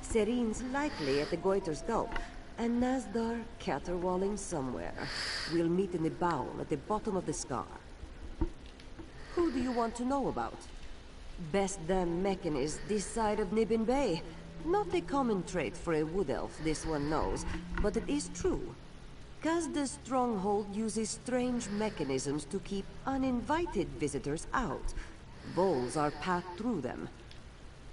Serin's likely at the Goiter's Gulp, and Nazdar caterwauling somewhere. We'll meet in the bowl at the bottom of the scar. Who do you want to know about? Best damn mechanist this side of Nibbin Bay. Not a common trait for a wood elf, this one knows, but it is true. Kazda's stronghold uses strange mechanisms to keep uninvited visitors out. Voles are passed through them.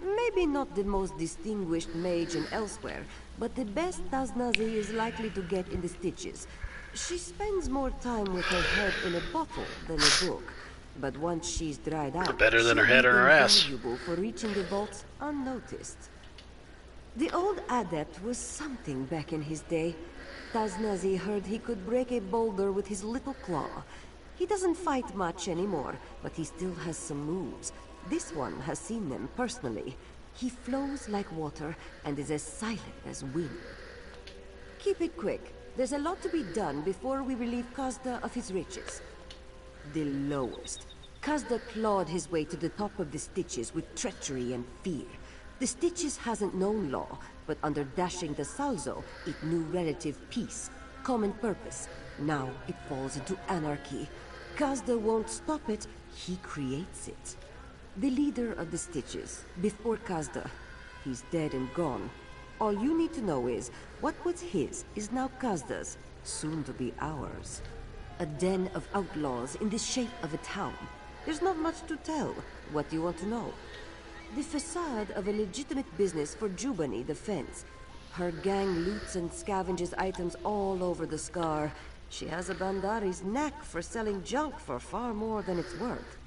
Maybe not the most distinguished mage in elsewhere, but the best Taznazi is likely to get in the Stitches. She spends more time with her head in a bottle than a book, but once she's dried out, Better than her she'll head be in her ass. invaluable for reaching the vaults unnoticed. The old adept was something back in his day. Taznazi heard he could break a boulder with his little claw. He doesn't fight much anymore, but he still has some moves. This one has seen them personally. He flows like water and is as silent as wind. Keep it quick. There's a lot to be done before we relieve Kazda of his riches. The lowest. Kazda clawed his way to the top of the Stitches with treachery and fear. The Stitches hasn't known law, but under Dashing the Salzo, it knew relative peace, common purpose. Now it falls into anarchy. Kazda won't stop it, he creates it. The leader of the Stitches, before Kazda, he's dead and gone. All you need to know is, what was his is now Kazda's, soon to be ours. A den of outlaws in the shape of a town. There's not much to tell. What do you want to know? The facade of a legitimate business for Jubani the Fence. Her gang loots and scavenges items all over the scar. She has a Bandari's knack for selling junk for far more than it's worth.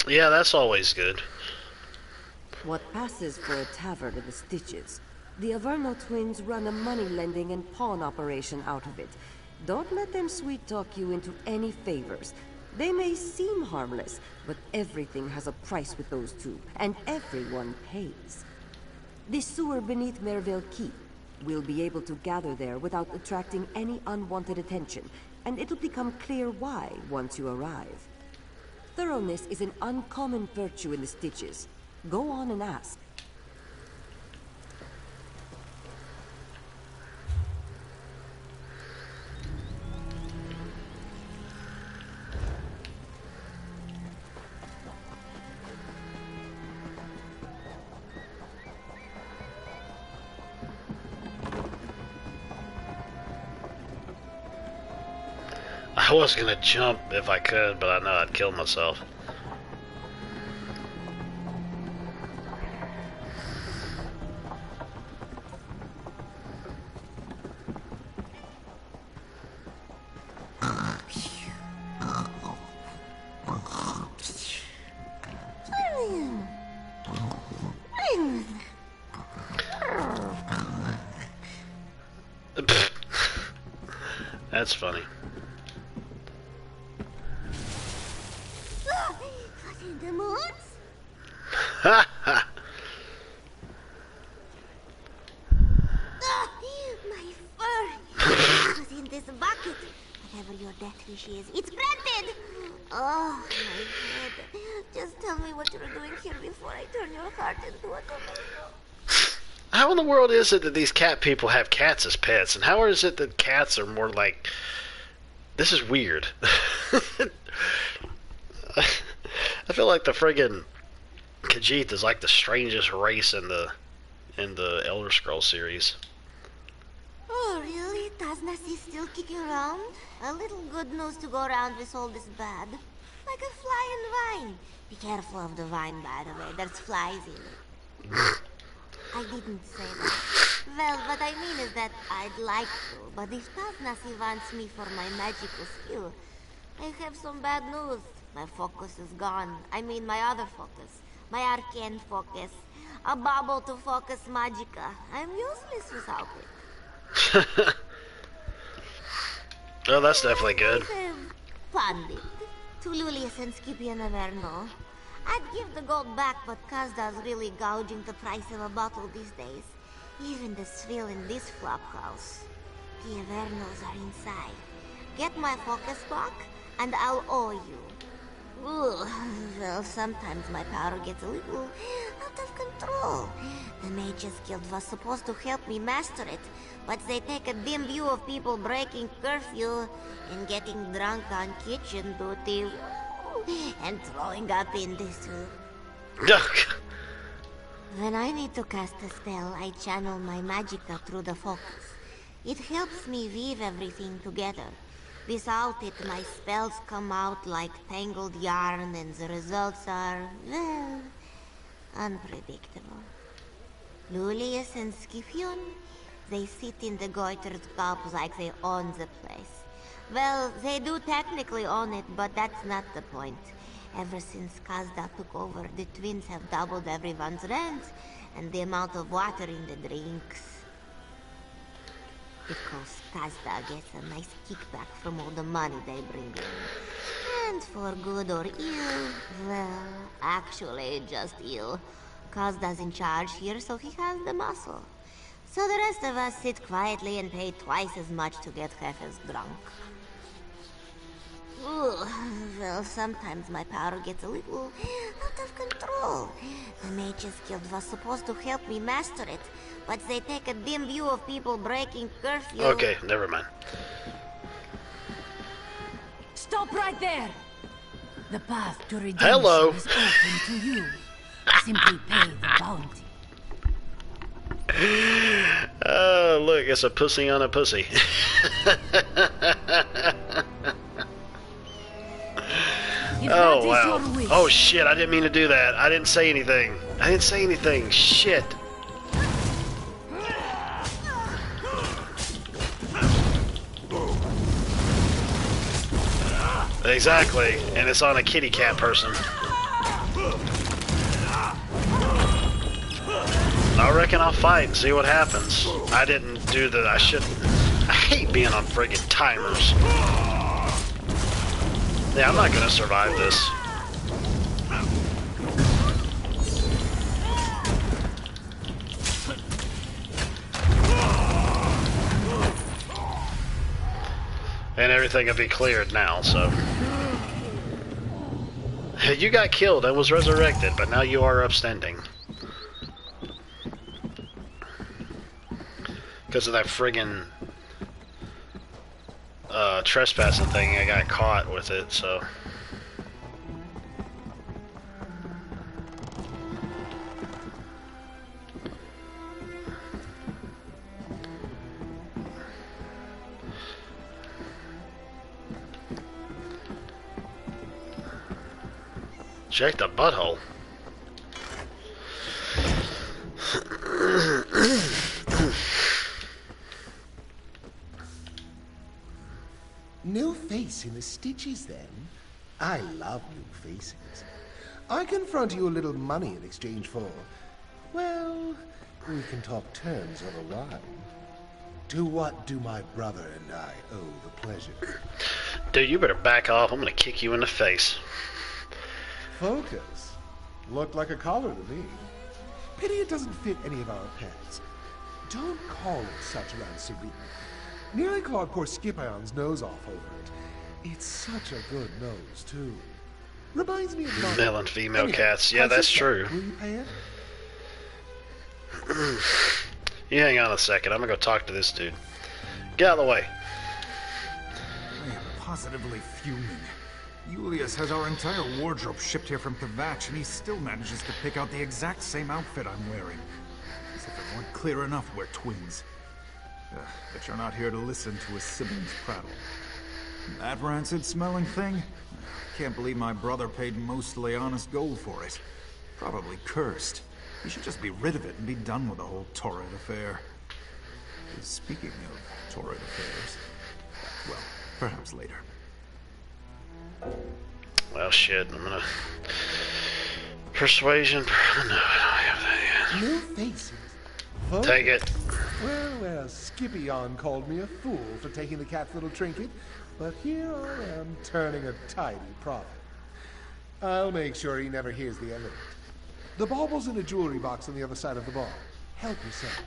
Yeah, that's always good. What passes for a tavern in the Stitches. The Averno twins run a money-lending and pawn operation out of it. Don't let them sweet-talk you into any favors. They may seem harmless, but everything has a price with those two, and everyone pays. The sewer beneath Merville Keep. We'll be able to gather there without attracting any unwanted attention, and it'll become clear why once you arrive. Thoroughness is an uncommon virtue in the Stitches. Go on and ask. I was gonna jump if I could, but I know I'd kill myself. That's funny. What in the moons? Ha ha! My fur! It was in this bucket. Whatever your death wish is, it's granted! Oh, my head. Just tell me what you're doing here before I turn your heart into a tomato. How in the world is it that these cat people have cats as pets? And how is it that cats are more like... This is weird. I feel like the friggin' Khajiit is like the strangest race in the Elder Scrolls series. Oh, really? Taznasi still kicking around? A little good news to go around with all this bad. Like a fly in vine. Be careful of the vine, by the way. There's flies in it. I didn't say that. Well, what I mean is that I'd like to, but if Taznasi wants me for my magical skill, I have some bad news. My focus is gone. I mean my other focus. My arcane focus. A bubble to focus magicka. I'm useless without it. Oh, that's definitely good. Pandit. To Lulius and Scipion Averno. I'd give the gold back, but Kazda's really gouging the price of a bottle these days. Even the swill in this flop house. The Avernos are inside. Get my focus back, and I'll owe you. Ugh. Well, sometimes my power gets a little out of control. The Mages Guild was supposed to help me master it, but they take a dim view of people breaking curfew and getting drunk on kitchen duty. And throwing up in this room. When I need to cast a spell, I channel my magicka through the focus. It helps me weave everything together. Without it, my spells come out like tangled yarn, and the results are, well, unpredictable. Lulius and Scipion, they sit in the goitered cups like they own the place. Well, they do technically own it, but that's not the point. Ever since Kazda took over, the twins have doubled everyone's rent and the amount of water in the drinks. Because Kazda gets a nice kickback from all the money they bring in. And for good or ill, well, actually just ill. Kazda's in charge here, so he has the muscle. So the rest of us sit quietly and pay twice as much to get half as drunk. Ooh, well, sometimes my power gets a little out of control. The Mages Guild was supposed to help me master it, but they take a dim view of people breaking curfew. Okay, never mind. Stop right there! The path to redemption Hello. is open to you. Simply pay the bounty. Oh, look, it's a pussy on a pussy. Oh, wow. Oh, shit, I didn't mean to do that. I didn't say anything. I didn't say anything. Shit. Exactly, and it's on a kitty cat person. I reckon I'll fight and see what happens. I didn't do the... I shouldn't... I hate being on friggin' timers. Yeah, I'm not gonna survive this. And everything will be cleared now, so... You got killed and was resurrected, but now you are upstanding. Because of that friggin' trespassing thing, I got caught with it, so... Check the butthole. New face in the stitches, then? I love new faces. I can front you a little money in exchange for... well, we can talk terms over wine. To what do my brother and I owe the pleasure? Dude, you better back off. I'm gonna kick you in the face. Focus. Looked like a collar to me. Pity it doesn't fit any of our pets. Don't call it such around Serene. Nearly clawed poor Skipion's nose off over it. It's such a good nose, too. Reminds me of... Male and female cats. Yeah, that's true. Will you pay it? You hang on a second. I'm gonna go talk to this dude. Get out of the way. I am positively fuming. Julius has our entire wardrobe shipped here from Kvatch, and he still manages to pick out the exact same outfit I'm wearing. As if it weren't clear enough we're twins. But you're not here to listen to a sibling's prattle. That rancid-smelling thing? Can't believe my brother paid mostly honest gold for it. Probably cursed. You should just be rid of it and be done with the whole torrid affair. Speaking of torrid affairs, well, perhaps later. Well, shit, I'm gonna... Persuasion... No, I don't have that yet. New faces. Take it. Well, Skipion called me a fool for taking the cat's little trinket, but here I am turning a tidy profit. I'll make sure he never hears the end of it. The bauble's in a jewelry box on the other side of the bar. Help yourself.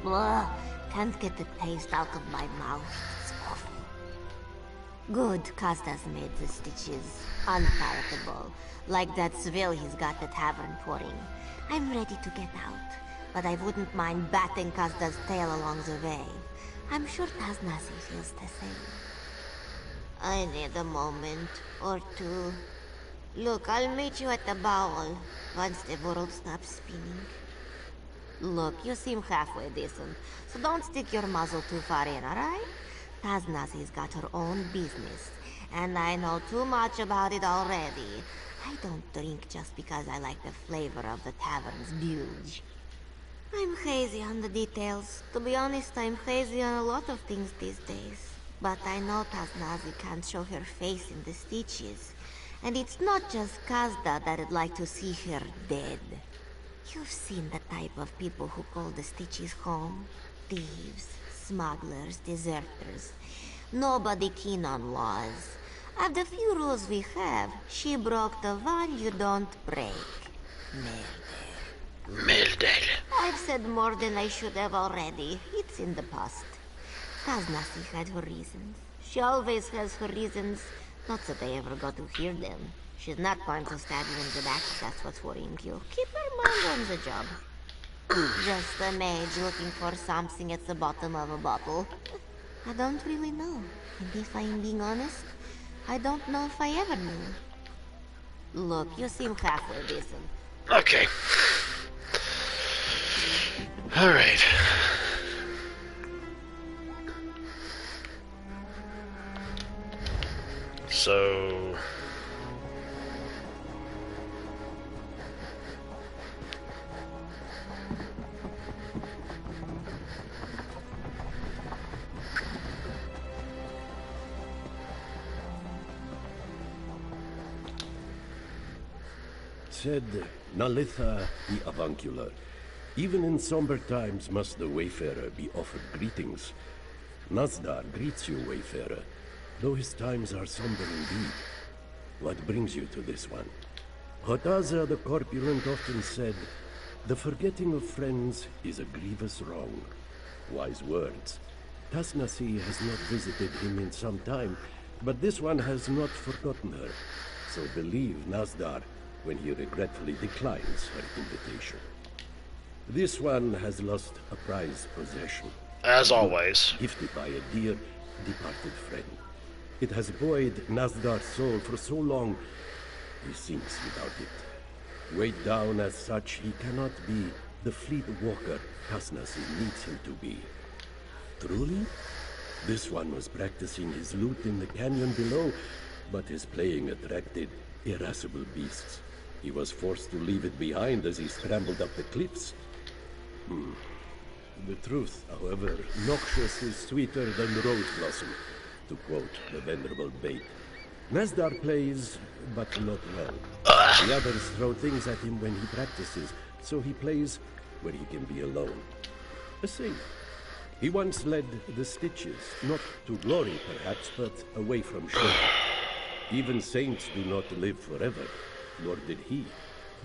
Blah, can't get the taste out of my mouth. It's awful. Good, Costas made the stitches unpalatable. Like that swill he's got the tavern pouring. I'm ready to get out, but I wouldn't mind batting Costas' tail along the way. I'm sure Taznasi feels the same. I need a moment or two. Look, I'll meet you at the bowl once the world stops spinning. Look, you seem halfway decent, so don't stick your muzzle too far in, alright? Taznasi's got her own business, and I know too much about it already. I don't drink just because I like the flavor of the tavern's bilge. I'm hazy on the details. To be honest, I'm hazy on a lot of things these days. But I know Taznasi can't show her face in the stitches. And it's not just Kazda that'd like to see her dead. You've seen the type of people who call the stitches home. Thieves, smugglers, deserters. Nobody keen on laws. Of the few rules we have, she broke the one you don't break. Murder. I've said more than I should have already. It's in the past. Taznasi had her reasons. She always has her reasons. Not that I ever got to hear them. She's not going to stab you in the back if that's what's worrying you. Keep her mind on the job. Just a mage looking for something at the bottom of a bottle. I don't really know. And if I'm being honest, I don't know if I ever knew. Look, you seem halfway decent. Okay. Alright. So... Said Nalitha the avuncular. Even in somber times must the wayfarer be offered greetings. Nazdar greets you, wayfarer, though his times are somber indeed. What brings you to this one? Hotaza the corpulent often said, the forgetting of friends is a grievous wrong. Wise words. Tasnasi has not visited him in some time, but this one has not forgotten her. So believe Nazdar when he regretfully declines her invitation. This one has lost a prized possession. As always. Gifted by a dear, departed friend. It has buoyed Nazdar's soul for so long, he sinks without it. Weighed down as such, he cannot be the fleet walker Kasnasi needs him to be. Truly? This one was practicing his lute in the canyon below, but his playing attracted irascible beasts. He was forced to leave it behind as he scrambled up the cliffs. The truth, however, noxious is sweeter than rose blossom, to quote the venerable Bait. Nazdar plays, but not well. The others throw things at him when he practices, so he plays where he can be alone. A saint. He once led the Stitches, not to glory perhaps, but away from shame. Even saints do not live forever, nor did he.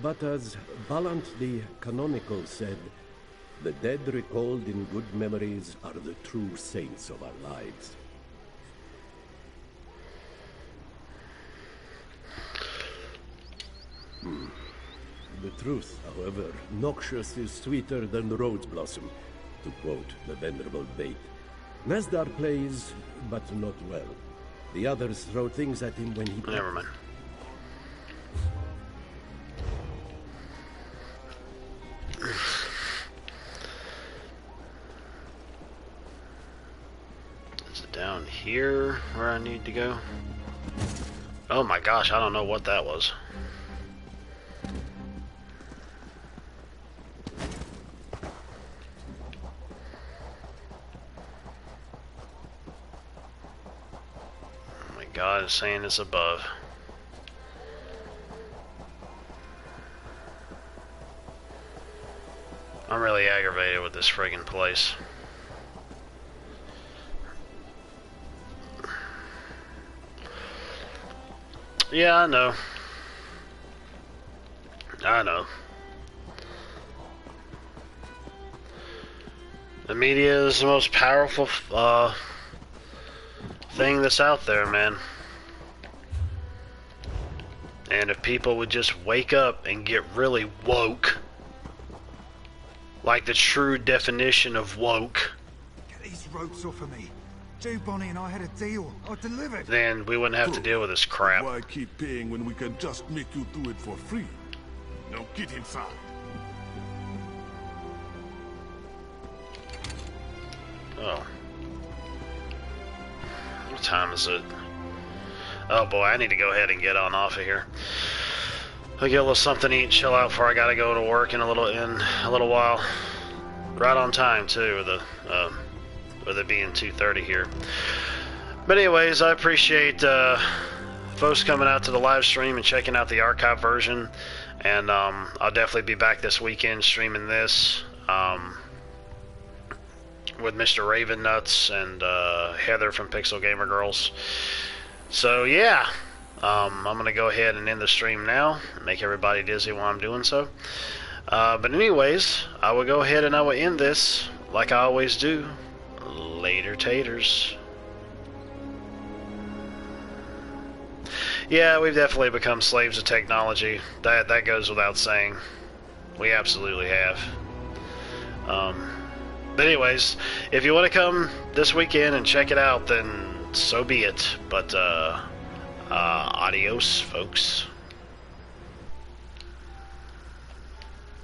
But as Balant the Canonical said, the dead recalled in good memories are the true saints of our lives. The truth, however, noxious is sweeter than rose blossom, to quote the venerable Bait. Nazdar plays, but not well. The others throw things at him when he... Never mind. Is it down here where I need to go? Oh my gosh, I don't know what that was. God is saying it's above. I'm really aggravated with this friggin' place. Yeah, I know. I know. The media is the most powerful thing that's out there, man. And if people would just wake up and get really woke, like the true definition of woke, get these ropes off of me. Joe Bonnie and I had a deal. I delivered. Then we wouldn't have to deal with this crap. Why keep paying when we can just make you do it for free? Now get inside. Oh. What time is it? Oh boy, I need to go ahead and get on off of here. I'll get a little something to eat and chill out before I gotta go to work in a little while. Right on time too, with it being 2:30 here. But anyways, I appreciate folks coming out to the live stream and checking out the archive version. And I'll definitely be back this weekend streaming this. With Mr. Raven Nuts and Heather from Pixel Gamer Girls. So yeah, I'm gonna go ahead and end the stream now, make everybody dizzy while I'm doing so. But anyways, I will go ahead and I will end this like I always do. Later taters. Yeah, we've definitely become slaves of technology. That goes without saying. We absolutely have. But anyways, if you want to come this weekend and check it out, then so be it. But adios, folks.